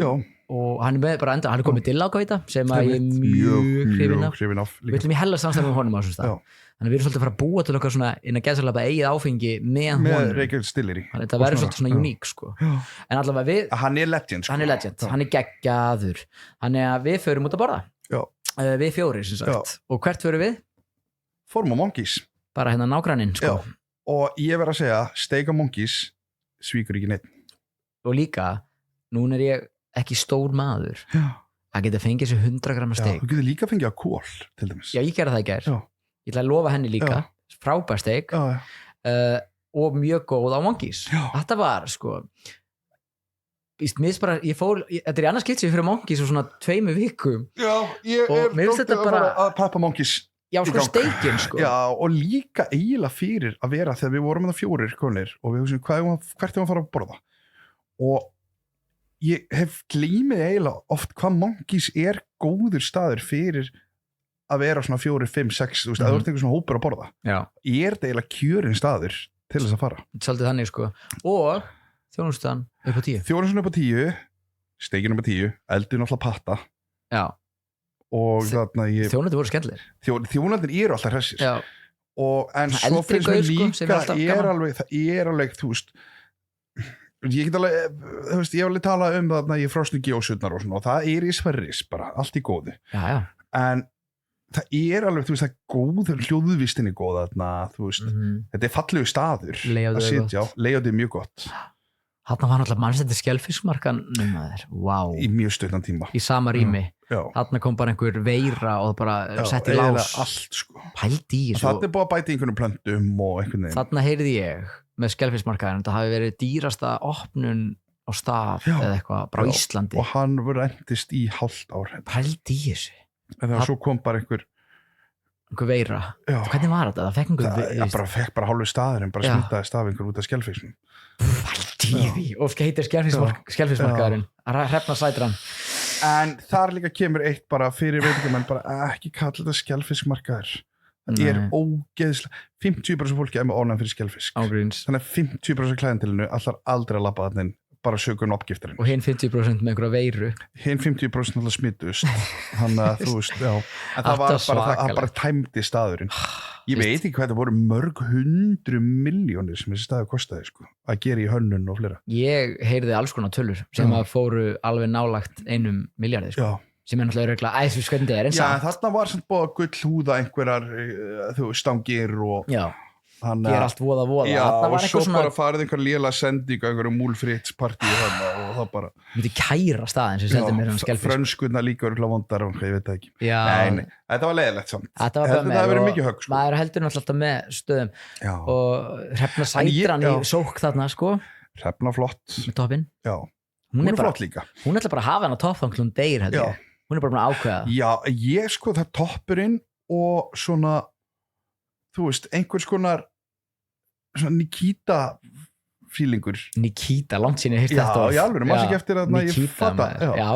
og hann er bara enda, hann er komið til ákvæða sem að ég er mjög hrifin af við ætlum í hella samstæðum með honum á þessum stað þannig við erum svolítið að fara að búa til okkar svona inn að gæðsarlega eigið áfengi með honum Reykjavík Distillery þetta verður svolítið svona uník sko en allavega við hann er legend hann er geggjaður þannig að við förum út að borða við fjórir sem sagt og hvert förum við? Fórum á Monkeys bara hérna nágranninn sko og ég verð að segja steik á Monkeys svíkur ekki neitt og líka, núna er ég ekki stór maður að geta fengið sér 100 gramma steik þú getur líka fengið að kól til dæmis ég gera það í gær ég ætla að lofa henni líka frábær steik og mjög góð á Monkeys þetta var sko þetta er annars skiltsið fyrir Monkeys og svona 2 vikum ég er stóktið að peppa Monkeys sko steikin sko og líka eiginlega fyrir að vera þegar við vorum með það 4 konir og við hugsaum hvert er að fara að borða og ég hef glýmið eiginlega oft hvað Monkeys er góður staður fyrir að vera svona 4, 5, 6 þú veist, að þú ert einhver svona hópur að borða ég er þetta eiginlega kjörin staður til þess að fara svolítið þannig sko og þjónustan upp á 10 þjónustan upp á 10 steikin upp á 10 eldin alltaf patta og þarna þjónundir voru skemmtilegir þjónundir eru alltaf hressir en svo finnst mér líka það er alveg þú veist ég get alveg, þú veist, ég hef alveg talað þarna í frosnu gjósutnar og svona og það er í sverris bara, allt í góðu en það er alveg, þú veist, það er góð hljóðvistin er góð þarna, þú veist þetta er fallegu staður að sitja á leiðið er mjög gott þarna var náttúrulega mannstættir skelfismarkan í mjög stuttan tíma í sama rými þarna kom bara einhver veira og bara sett í lás allt sko pældi í það er búið að bæta einhvern plöntum og einhvern veginn þarna heyrði ég með skelfismarkaðin það hafi verið dýrasta opnun á stað eða eitthvað bara á Íslandi og hann voru endist í hálft ár pældi í þessu en þegar svo kom bara einhver veira hvernig var þetta? Það fekk bara hálfu staður en bara smitaði stafingur út af skelfisnum pældi í því og heitir skelfismarkaðurinn að hrefna sætran en þar líka kemur eitt bara fyrir veitingamenn bara ekki kalla þetta skelfismarkaður það er ógeðslega 50% fólki er með ónæmi fyrir skelfisk þannig að 50% klæðintilinu allar aldrei að labba þannig bara sögur uppgifturinn og hinn 50% með einhverja veiru hinn 50% alltaf smittust þannig að þú veist en það var bara tæmdi staðurinn Ég veit ekki hvað það voru mörg 100 milljónir sem þessi staður kostaði sko, að gera í hönnun og fleira. Ég heyrði alls konar tölur sem að fóru alveg nálagt 1 milljarði sko. Sem náttúrulega regla æðsvískvendi en samt. Já, þarna var samt búið að gullhúða einhverjar stangir og gera allt voða já, og svo bara farið einhver lélega sending einhverju múlfritspartí og það bara myndi kæra staðin sem seldi mér skelfisk frönskunna líka örgulega vondar og ég veit það ekki nei, þetta var leiðilegt samt það hefur verið mikið högg sko. Maður heldur náttúrulega alltaf með stöðum og Hrefna Sætran í sók þarna sko Hrefna flott með toppinn hún er flott líka hún ætla bara að hafa hennar topp þá klún degir hún er bara að ákveða já, ég sko það toppurinn og svona þú veist, einhvers konar svona Nikita feelingur Nikita, langt síni heilt þetta já, alveg, maður sé ekki eftir að ég fatta já,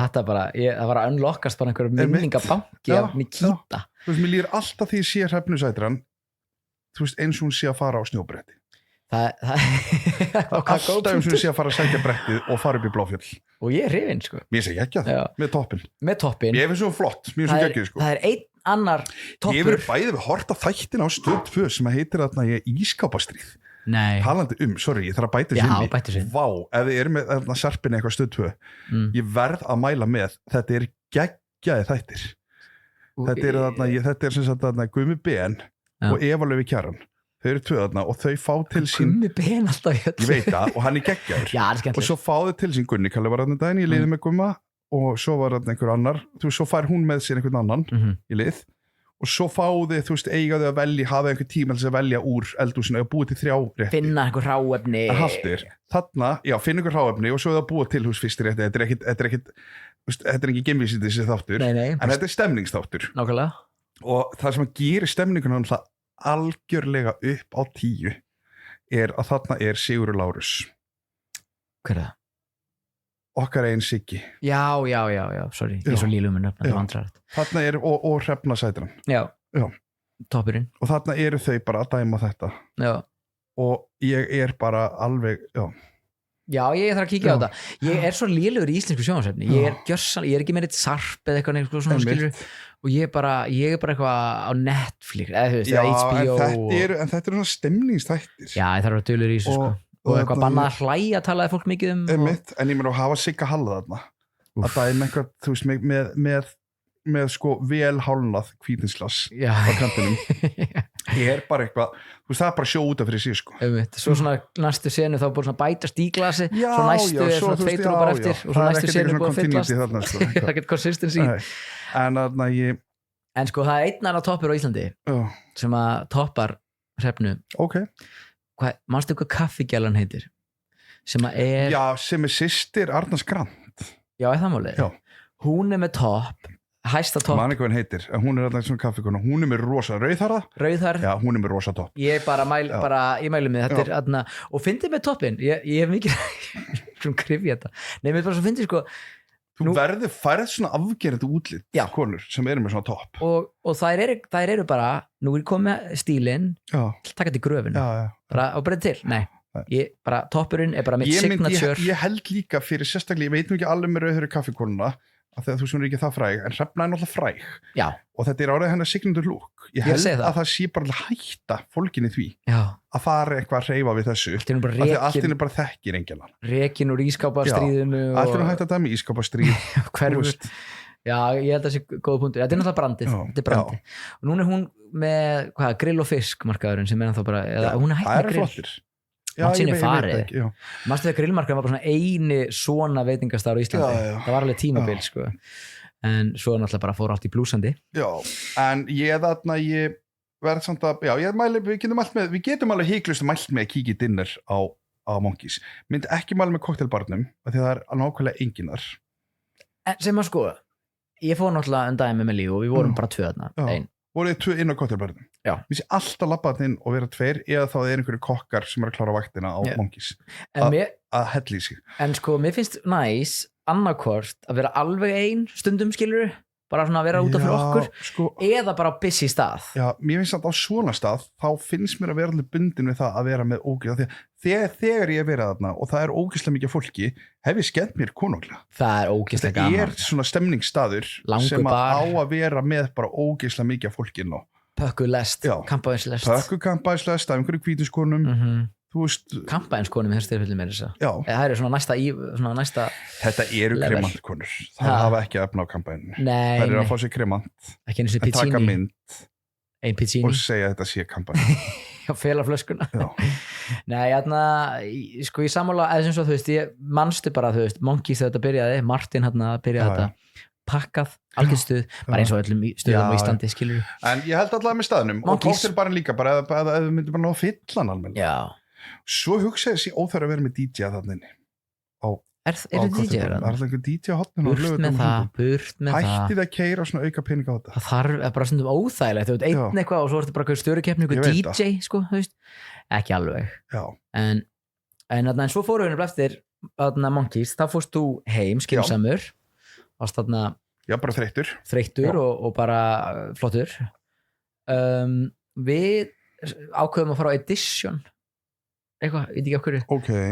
þetta bara, það var að unlockast bara einhverjum minningabanki af Nikita þú veist, mér líður alltaf því ég sé Hrefnu Sætran þú veist, eins og hún sé að fara á snjóbretti alltaf eins og hún sé að fara að sækja brettið og fara upp í Bláfjöll og ég er hrifinn, sko mér sé ekki að það, með toppin ég finnst svo flott, mér finnst svo ekki, sko það er einn annar toppur ég verið bæðið við horta þættin á Stöð 2 sem heitir þarna ég ískápastríð talandi sorry, ég þarf að bæta sinni vá, ef þið eru með sarpinni eitthvað Stöð 2 ég verð að mæla með þetta er geggjaði þættir þetta er sem sagt þarna Gumi Ben og Eva Laufey Kjaran þau eru 2 þarna og þau fá til sín Gumi Ben alltaf ég veit það og hann er geggjaður og svo fá þau til sín Gunni Kalli var þarna daginn, ég liði með Gumma og svo var þetta einhver annar svo fær hún með sér einhvern annan í lið og svo fáði, þú veist, eigaðu að velja hafa einhver tíma til að velja úr eldhúsinu og búið til 3 rétti finna einhver hráefni þarna, já, finna einhver hráefni og svo er það búið til hús fyrst rétti þetta er ekki geimvísindi þessi þáttur en þetta er stemningsþáttur nákvæmlega og það sem að gera stemninguna algjörlega upp á 10 er að þarna er Sigurður Lárus hver er það? Okkar einn Siggi já, sorry, ég er svo lílum þarna er og Hrefna Sætran já, toppurinn og þarna eru þau bara að dæma þetta og ég er bara alveg já, ég þarf að kíkja á þetta ég er svo lílugur í íslensku sjónvarpsefni ég er ekki með eitt sarp eða eitthvað svona skilur og ég er bara eitthvað á Netflix eða HBO en þetta eru svona stemningsþættir já, ég þarf að vera dulur í þessu sko og eitthvað bannað að hlæja talaði fólk mikið en ég meina að hafa Sigga Halla þarna að það er eitthvað, þú veist, með sko vel hálnað hvítinsglas á kantinum ég er bara eitthvað, þú veist, það er bara sjó út af fyrir sig sko svo svona næstu senu þá búið svona bætast í glasi svo næstu er svona 2 drópar eftir og svo næstu senu búið að fyllast það er ekkert consistency en sko það er einn annar toppur á Íslandi sem að toppar Hrefnu manstu hvað kaffigjalan heitir sem er sem er systir Arnars Grant já, er það málið? Hún er með topp hæsta topp man ekki hvað hann heitir, hún er alltaf svona kaffikona hún er með rosa rauðharða já, hún er með rosa topp ég mælu með þetta og fyndið með toppin ég hef mikið svona krifja þetta nei, mér bara svo fyndið sko þú færð svona afgerandi útlit konur sem eru með svona topp og þær eru bara nú er komið með stílinn taka til gröfinu bara og breyta til, nei bara toppurinn er bara mitt signature ég held líka fyrir sérstaklega, ég veit nú ekki alveg með rauðhverju kaffikonuna af því að þú sem er ekki það fræg en Hrefna er náttúrulega fræg og þetta er árið hennar signature look ég held að það sé bara hætta fólkinni því að fara eitthvað að hreyfa við þessu af því að allt er bara þekkir engjarnar rekin úr ískápastríðinu allt er hætta það með ískápastríð já, ég held að það sé góða punktur þetta er náttúrulega brandið og núna er hún með grill og fisk markaðurinn sem er ennþá bara hún er hægt með grill mannsinni farið mannstu þegar grillmarkaðurinn var bara svona eini svona veitingastar á Íslandi það var alveg tímabil sko en svo náttúrulega bara fór allt í blúsandi en ég verð samt að við getum alveg hygglust mælt með að kíkja í dinner á Monkeys myndi ekki mæla með koktelbarnum af því það er nákvæmlega enginar sem að sko ég fór náttúrulega daginn með Melí og við vorum bara 2 þarna voruð þið 2 inn á koktelbarnum við sé alltaf labbaðin inn og vera 2 eða þá er einhverju kokkar sem er að klára vaktina á Monkeys að hella í sig en sko mér finnst næs annarkvort að vera alveg ein stundum skilur bara svona að vera út af fyrir okkur sko, eða bara á busy stað mér finnst að á svona stað þá finnst mér að vera allir bundin við það að vera með ógeðslega þegar ég verið þarna og það er ógeðslega mikið fólki hef ég skemmt mér konunglega það er ógeðslega gaman það er svona stemningsstaður sem að á að vera með bara ógeðslega mikið fólki pökkulest, kampaðinslest pökkukampaðinslest af einhverju hvítuskonum þú veist kampaðinskonum í þessu tilfelli með þess að það eru svona næsta þetta eru kremantkonur það hafa ekki efna á kampaðinu það eru að fá sér kremant en taka mynd og segja að þetta sé kampaðin og fela flöskuna nei, sko ég sammála eða sem svo, þú veist, ég manstu bara þú veist, Monkeys þegar þetta byrjaði, Martin byrjaði þetta pakkað, algjörstuð bara eins og öllum stöðum á Íslandi, skilur en ég held allavega með staðnum og koktelbarinn líka bara ef við myndum bara ná að fylla hann alveg svo hugsaði þessi óþarf að vera með DJ þarna inni er það DJ það er alltaf einhver DJ á hotninu burt með það hættið að keyra svona auka peninga á þetta það þarf bara stundum óþægilegt þú veit einn eitthvað og svo ertu bara eitthvað störukeppni eitthvað DJ sko, þú veist, ekki alveg en svo fóru við eftir Monkeys, þá fórst þú heim skynsamur varst þarna bara þreyttur og bara flottur við ákveðum að fara á Edition eitthvað, veit ekki okkur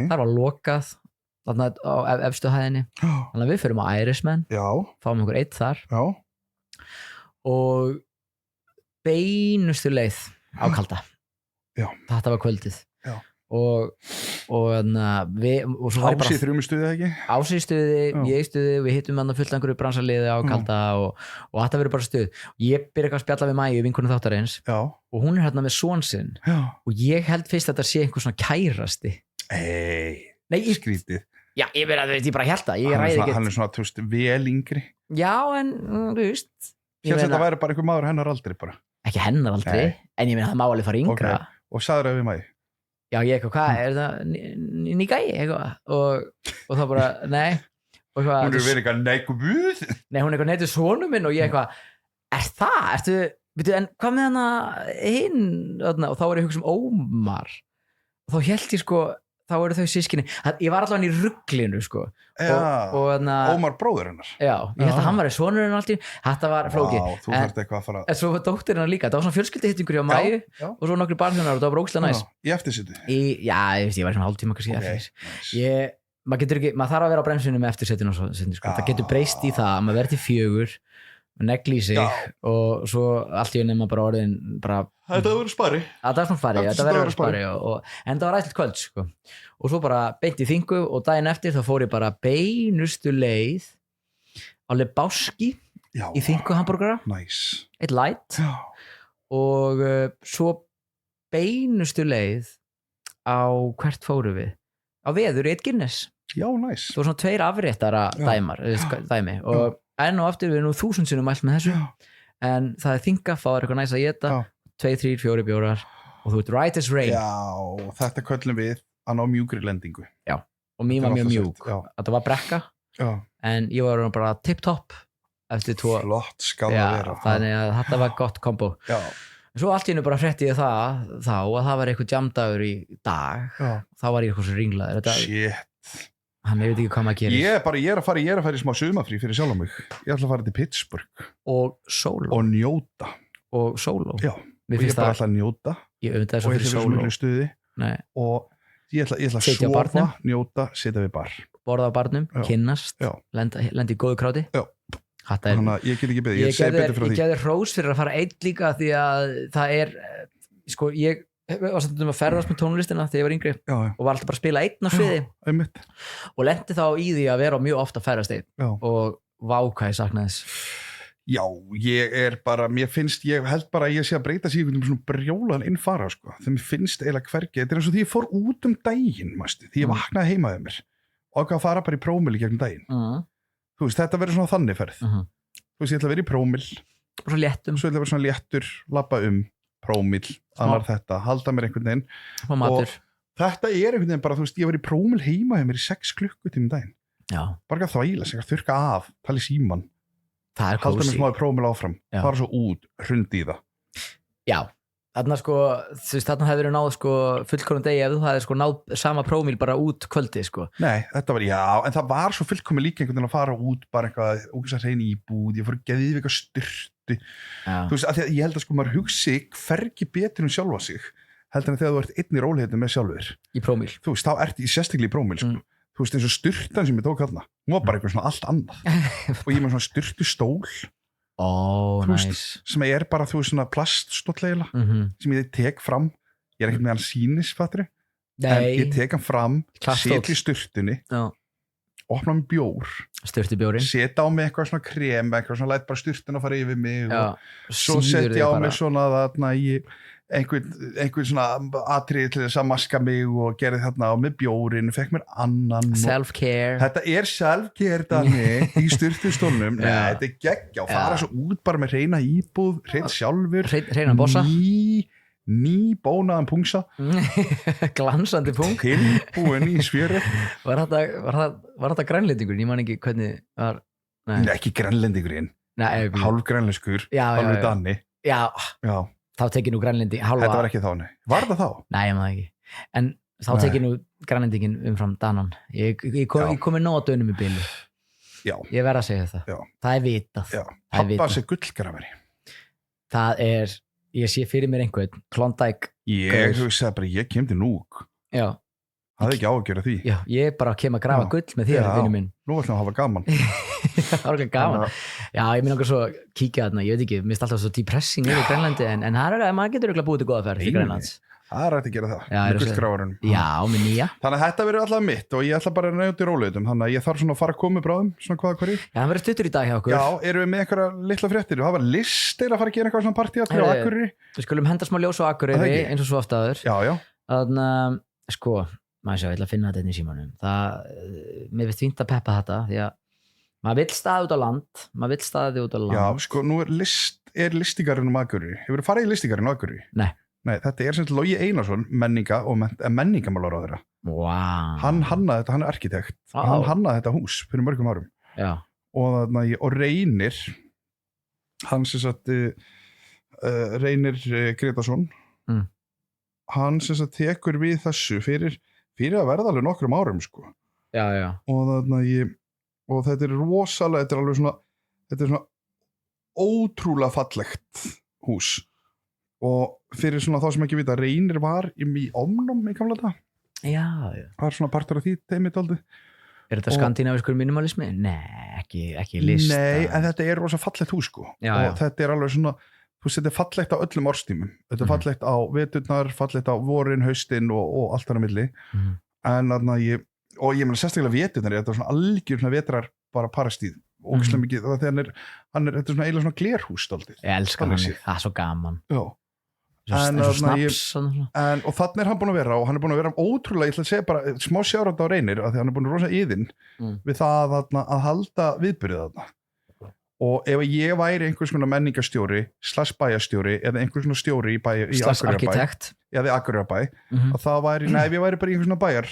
það var lokað þarna á efstu hæðinni þannig að við förum á Irishman fáum okkur eitt þar og beinustu leið á kalda þetta var kvöldið og svo Ási þrjumistuði ekki? Ási stuði, ég stuði, við hittum hann að fulla einhverju bransaliði á kalda og þetta verður bara stuð. Ég byrja eitthvað að spjalla við Mæju, vinkonu þáttarins og hún hérna með son sinn og ég held fyrst að þetta sé einhver svona kærasti skrítið ég bara held það hann er svona, þú veist, vel yngri en þú veist þetta væri bara einhver maður hennar aldrei bara ekki hennar aldrei, en ég meina það má alveg fara yngra og sagður það við Mæju já, ég eitthvað, hvað, er það nýgæi eitthvað og það bara, nei hún er verið eitthvað neikubuð nei, hún er eitthvað neytið svonum minn og ég eitthvað ertu, en hvað með hana hinn, og þá er ég hugsa Ómar og þá held ég sko þá eru þau sískinni, ég var allavega í rugglinu sko og Ómar bróður hennar ég held að hann var í sonurinn alltaf, þetta var flóki þú þarft eitthvað að fara en svo var dóttir hennar líka, það var svona fjölskyldihittingur hjá Mæju og svo nokkru barnhjónar og það var ógeðslega næs í eftirsetu? Ég var svona hálftíma kannski eftir maður getur ekki, maður þarf að vera á bremsunum með eftirsetinu og svo, það getur breyst í það maður verður til 4 negli í sig og svo allt í nefna bara orðin þetta verður spari þetta verður spari en það var ræðilegt kvöld sko. Og svo bara beint í þingu og daginn eftir þá fór ég bara beinustu leið á Lebowski í þingu hamburgara eitt light og svo beinustu leið á hvert fóru við á Veður í eitt Guinness það var svona 2 afréttara dæmi og enn og aftur við nú 1000 sinnum mælt með þessu en það er þinga, fáður eitthvað næst að geta 2, 3, 4 bjórar og þú ert right as rain þetta köllum við að ná mjúkri lendingu og mín var mjög mjúk þetta var brekka en ég var bara tip-top eftir 2 flott skal það vera þannig að þetta var gott kombo svo allt í hennu bara frétti ég það þá að það var eitthvað jamdagur í dag þá var ég eitthvað svo ringlaður shit hann veit ekki hvað maður gerir ég er að fara í smá sumafrí fyrir sjálf á mig ég ætla að fara til Pittsburgh og sóló og njóta og sóló og ég er bara alltaf að njóta og ég er fyrir sóló stuði og ég ætla að sofa, njóta, sitja við bar borða á barnum, kynnast lenda í góðu kráti þannig að ég get ekki beðið ég geði hrós fyrir að fara einn líka því að það er sko ég var stundum að ferðast með tónlistina þegar ég var yngri og var alltaf bara að spila einn á sviði og lendi þá í því að vera mjög ofta að ferðast einn og váka ég saknaði þess ég er bara, ég held bara að ég sé að breyta sig um svona brjólan innfara sko, þegar mér finnst eiginlega hvergi, þetta er eins og því ég fór út daginn, því ég vaknaði heimaðið mér og ekki að fara bara í prómil í gegnum daginn þú veist, þetta verður svona þannig ferð þú veist, ég ætla að vera í prómil svo ætla að vera svona léttur, labba prómil, annar þetta, halda mér einhvern veginn og þetta er einhvern veginn bara, þú veist, ég var í prómil heima hjá mér í 6 klukkutíma daginn bara ekki að þvæla sig, að þurrka af, tala í síman halda mér smáði prómil áfram fara svo út, hrundi í það þarna sko, þú veist, þarna hefur verið náð sko fullkomum degi ef þú hefði sko náð sama prómil bara út kvöldi sko nei, þetta var, en það var svo fullkomum líka einhvern veginn að fara út bara eitthvað, ógeðslega hrein íbúð ég fór að geðið eitthvað styrtu þú veist, að ég held að sko maður hugsi hvergi betur sjálfa sig heldur en þegar þú ert einn í rólegheitum með sjálfur í prómil, þú veist, þá ert í sérstaklega í prómil sko. Þú veist, eins og styrtan sem ég tók þarna hún var bara eitthvað svona allt annað og ég með svona styrtu stól nice. Sem bara, þú veist, svona plaststóttleila sem ég tek fram, ég ekkert með hann sínis, fattur en ég tek hann fram, set í sturtunni opna með bjór sturtubjórin, setja á mig eitthvað svona krem eitthvað svona, læt bara sturtuna fara yfir mig og svo setja á mig svona þarna í einhvern svona atriði til þess að maska mig og gerði þarna á með bjórin, fekk mér annan self-care, þetta self-care Danni í sturtustólnum, þetta geggja og fara svo út bara með hreina íbúð, hrein sjálfur hreina bossa ný bónaðan pungsa glansandi pung tilbúin í svjöru var þetta grænlendingurinn, ég man ekki hvernig var Nei, ekki grænlendingurinn hálf grænlenskur, hálf Danni já, þá tekið nú grænlending þetta var ekki þá, nei, var það þá? Nei, ég maður ekki, en þá tekið nú grænlendingin umfram Danan ég komið nóg að dönum í bílu ég verð að segja það það vitað pappa sé gullgrafari það ég sé fyrir mér einhvern Klondike ég hugsaði bara, ég kem til núk hafði ekki áhugjur af því ég bara kem að grafa gull með þér vinnu minn nú ætlum að hafa gaman það var ekki gaman ég minn okkur svo kíkja þarna, ég veit ekki, mér finnst alltaf svo depressing yfir Grænlandi en maður getur örugglega búið til góða ferð til Grænlands það hægt að gera það með gullgrafarunum með nýja þannig að þetta verður alltaf mitt og ég ætla bara að nefna í róleitum þannig að ég þarf svona að fara að koma bráðum svona hvað hverju það verður stuttur í dag hjá okkur erum við með eitthvað litla fréttir það var listir að fara að gera eitthvað svona partí allir á Akureyri við skulum henda smá ljós á Akureyri eins og svo oft áður þannig að sko maður sjá, ég ætla að finna þetta inn í símanum mér finnst fínt að peppa þetta því að maður vill staða út á land já, sko, nú listingarinn um Akureyri hefur þú farið í listingarinn á Akureyri? Nei, þetta sem Logi Einarsson, menningamálaráðherra. Hann hannaði þetta, hann arkitekt. Hann hannaði þetta hús fyrir mörgum árum. Og Reynir, hann sem sagt, Reynir Gretarsson, hann sem sagt tekur við þessu fyrir að verða alveg nokkrum árum, sko. Og þetta rosalega, þetta er svona ótrúlega fallegt hús. Og fyrir svona þá sem ekki vita Reynir var í Omnum í gamla þetta var svona partur af því teimið dálítið þetta skandinaviskur minimalismi? Nei, ekki list nei, en þetta rosa fallegt hús sko og þetta alveg svona þú veist, þetta fallegt á öllum árstímum þetta fallegt á veturnar, fallegt á vorin, haustin og allt þar á milli en þarna ég meina sérstaklega veturnar þetta svona algjör svona vetrar bara parastíð og mikið, þetta er svona eiginlega svona glerhús dálítið ég elska hann, það er svo gaman og þannig hann búin að vera og hann búin að vera ótrúlega, ég ætla að segja bara smá sjárat á Reynir, af því hann búin að rosa íðinn við það að halda viðburðið þarna og ef ég væri einhvers konar menningastjóri /bæjarstjóri eða einhvers konar stjóri í arkitekt eða Akureyrarbæ að það væri, ef ég væri bara einhvers konar bæjar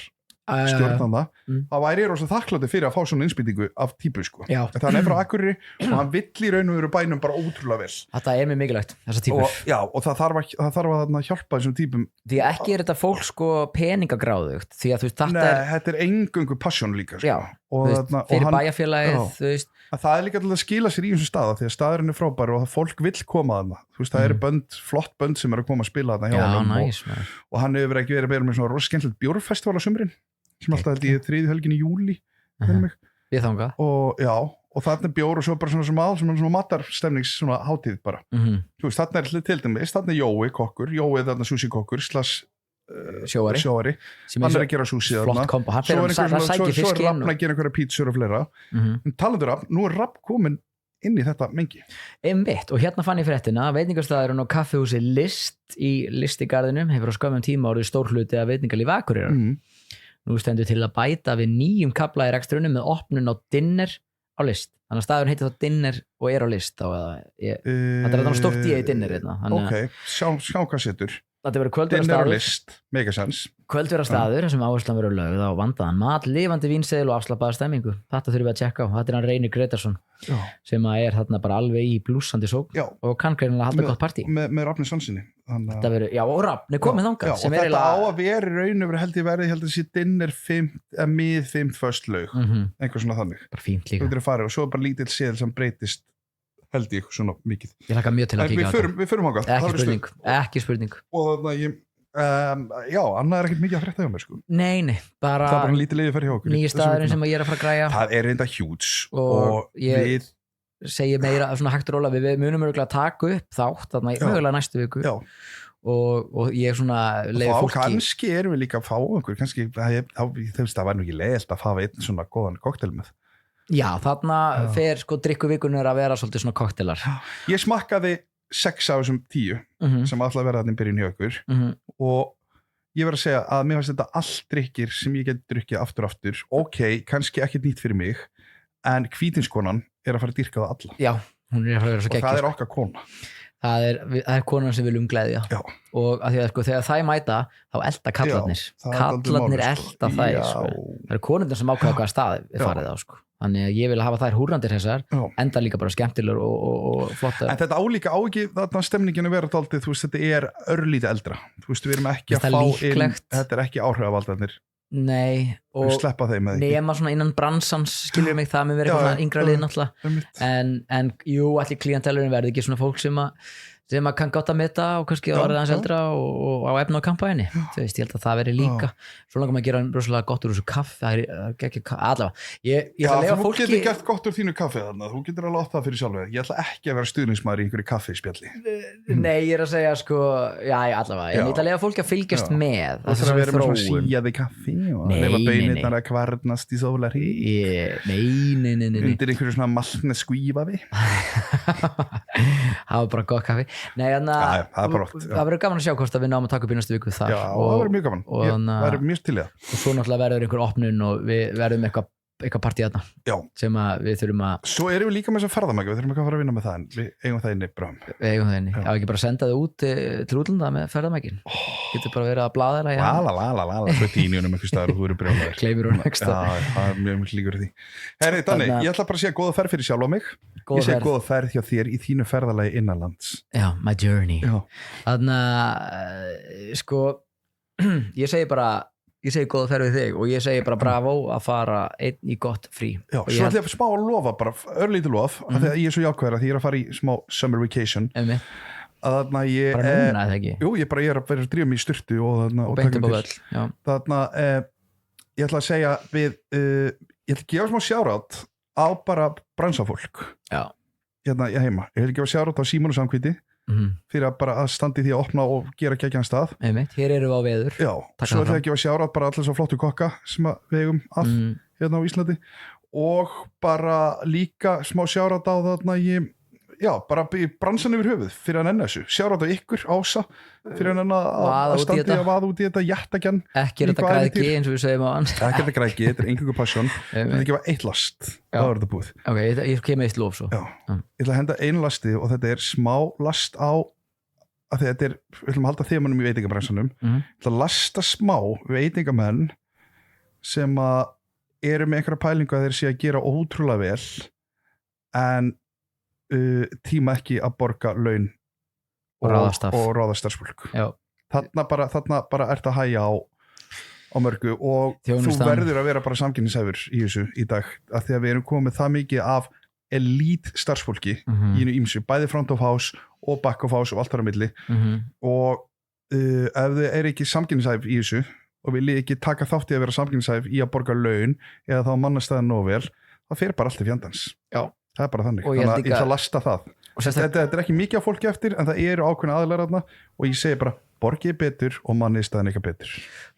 stjórnanda, það væri rosa þakklátti fyrir að fá svona innspýtingu af típu sko. Þannig frá Akureyri og hann vill í raun og veru bænum bara ótrúlega vel þetta mér mikilvægt, þessar típur og það þarf að hjálpa þessum típum því ekki þetta fólk sko peningagráðugt því að þú veist, þetta eingöngu passion líka sko. fyrir bæjarfélagið það líka til að skila sér í þessum staða því að staðurinn er frábær og fólk vill koma þarna þú veist, það eru flott bönd sem eru að koma að spila þarna hjá honum og hann hefur ekki verið með svona rosa skemmtilegt bjórfestival á sumrin sem alltaf held ég 3. helgin í júli ég þanga og þarna er bjór og svo bara svona matarstemnings svona hátíð bara þú veist, þarna er til dæmis, þarna er Jói kokkur Jói er þarna sushi kokkur sjóari hann er að gera sushi þarna svo er Rafn að gera einhverja pítsur og fleira en talandur Rafn, nú er Rafn komin inn í þetta mengi einmitt, og hérna fann ég fréttina veitingastæðurinn og kaffihúsi List í Listigarðinum hefur á skömmum tíma orðið stór hluti af veitingalífi Akureyrar nú stendur til að bæta við 9 kafla í rekstrunum með opnun á dinner á List þannig að staðurinn heitir þá dinner og er á List þetta er þannig stórt í dinner ok, sjá hvað setur þetta verður kvöldverðarstaður List, megasens kvöldverðarstaður sem áherslan verður lögð á vandaðan mat, lifandi vínseðil og afslappaða stemmingu þetta þurfum við að tjekka á, þetta er hann Reynir Gretarsson sem er þarna bara alveg í blúsandi sók og kann greinilega halda gott partí með Rafni Svansinni og Rafni komið þangað og þetta á að vera raun og held ég þessi dinner mið 5 föst lög einhver svona þannig bara fínt líka og svo bara lítill seðil sem breytist held ég svona mikið ég hlakka mjög til að kíka á þetta við förum ákvæmt ekki spurning og þannig annað er ekkert mikið að frétta hjá mér sko nei, bara það er bara lítið leiði fyrir hjá okkur nýju staðurinn sem ég er að fara að græja það er reynda hjúts og við segi meira svona hægt og rólega, við munum mögulega taka upp þátt þarna mögulega næstu viku og ég svona leiði fólki kannski erum við líka að fá einhver kannski, það var nú ekki leiðilt að fá einn svona góðan kokteil með þarna fer sko drikkuvikunir að vera svolítið svona koktelar ég smakkaði 6 af þessum 10 sem alltaf verða þarna í byrjun hjá ykkur og ég verð að segja að mér finnst þetta allt drikkir sem ég get drukkið aftur ok, kannski ekki nýtt fyrir mig en hvítinskonan að fara að dyrka það alla já, hún að fara að vera svo geggjur og það okkar kona það er konan sem viljum gleðja og að því að sko þegar þær mæta þá elda kallarnir elda þær sko. Það eru konurnar sem ákveða hvaða stað við farið á sko. Þannig að ég vil hafa þær húrrandir þessar enda líka bara skemmtilegur og flottar en þetta álíka á ekki þarna stemningin að vera dálítið, þú veist, þetta örlítið eldra þú veist, við erum ekki að fá inn þetta ekki áhrifavaldarnir nei, og sleppa þeim nema svona innan bransans skilur mig það með verið eitthvað yngra lið náttúrulega en jú, allir klíentelurinn verði ekki svona fólk sem að kann gátt að meta og kannski orðið hans eldra og á efna á kampæni þú veist, ég held að það veri líka svo langar maður að gera rosalega gott úr þessu kaffi það er ekki allavega þú getur gert gott úr þínu kaffi þarna þú getur alveg átt það fyrir sjálf ég ætla ekki að vera stuðningsmaður í einhverju kaffispjalli nei, ég er að segja sko allavega, ég ætla að lega fólki að fylgjast með það er að vera með svona síjaði kaffi og lefa beinirnar að kvarnast í sólari nei undir einhverju svona maltne skvífafi það var bara gott kaffi nei, það verður gaman að sjá hvort að við náum að taka upp í næstu viku þar og það verður mjög gaman, það verður mjög til það og svo náttúrulega verður einhver opnun og við verðum eitthvað partí þarna sem að við þurfum að svo erum við líka með þess að ferðamæki, við þurfum ekki að fara að vinna með það en við eigum það inni bráðum já, ekki bara senda það út til útlanda með ferðamækin getur bara verið að blaða svo tínjunum eitthvað staður og þú eru brjálæður kleifur og nægst það er mjög mjög líkur því herri, Danni, ég ætla bara að segja góða ferð fyrir sjálf á mig ég segi góða ferð hjá þér í þínu ferðalagi innanlands my journey þannig að sko ég segi góða ferð við þig og ég segi bara bravo að fara einn í gott frí svo ætla ég að smá að lofa bara örlítið lof af því að ég er svo jákvæður að því ég er að fara í smá summer vacation að þarna ég bara núna eða ekki jú, ég er að vera að drífa mig í sturtu og beint upp á völl þarna ég ætla að segja við ég ætla að gefa smá sjárat á bara bransafólk hérna ég heima, ég ætla að gefa sjárat á Símon og Samkvíti fyrir að bara að standi því að opna og gera geggjan stað hér eru við á veður svo ætla ég að gefa sjárat bara allir svo flottu kokka sem við eigum að hérna á Íslandi og bara líka smá sjárat á þarna bara bransan yfir höfuð fyrir að nenna þessu sjárat á ykkur Ása fyrir að nenna að standi að vaða út í þetta jættakjan ekki er þetta græðki eins og við segjum á hann ekki er þetta græðki, þetta er einhverju passion þetta er ekki bara eitt last þá er þetta búið ég kem eitt lof svo ég ætla að henda einu lasti og þetta er smá last á að þetta er, við ætlum að halda þeimannum í veitingabransanum ég ætla að lasta smá veitingamenn sem að eru með einhverja pælingu að þeir sé að gera ótrúlega vel en tíma ekki að borga laun og ráða starfsfólk þarna bara ert að hæja á mörgu og þú verður að vera bara samkynningshæfur í þessu í dag af því að við erum komið það mikið af elite starfsfólki í einu ýmsu, bæði front of house og back of house og allt þar á milli og ef þið er ekki samkynningshæf í þessu og vilji ekki taka þátt í að vera samkynningshæf í að borga laun eða þá mannastæðan nóg vel, það fer bara allt til fjandans það er bara þannig, þannig að ég ætla að lasta það þetta er ekki mikið af fólki eftir en það eru ákveðna aðilar þarna og ég segi bara borgið betur og manni staðin eitthvað betur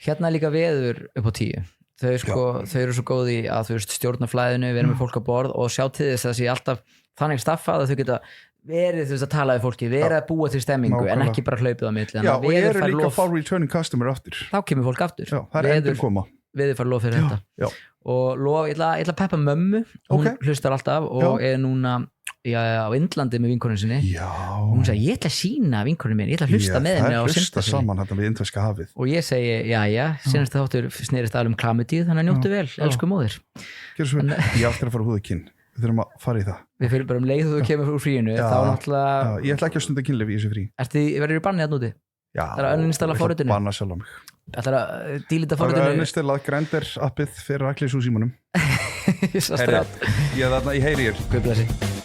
hérna er líka veður upp á 10 þau eru svo góði að þú veist stjórna flæðinu, vera með fólk á borð og sjá til þess að það sé alltaf þannig staffað að þau geta verið þú veist að tala við fólki, verið að búa til stemmingu en ekki bara hlaupið á milli og ég eru líka að fá returning customer aftur þá kemur fólk aftur það er endur koma við fara lof fyrir þetta og lof, ég ætla að peppa mömmu hún hlustar alltaf og er núna á Indlandi með vinkoninu sinni hún sagði, ég ætla að sína vinkoninu mín ég ætla að hlusta með henni á hlusta saman þetta við indverska hafið og ég segi, senast þáttur snerist alveg klamydíð, þannig að njóttu vel, elsku móðir ég áttir að fara húðakinn við þurfum að fara í það við fyrir bara leið þú kemur úr fríinu þá náttúrulega ég ætla ekki að stunda kynlif í þessu frí verður í banni þarna úti? Það er að uninstalla forritinu. Banna sjálf á mig. Það er að dílita forritinu. Það er að uninstalla Grindr appið fyrir Aklis úr símanum. Svo strátt. Ég heyri þér. Guð blessi.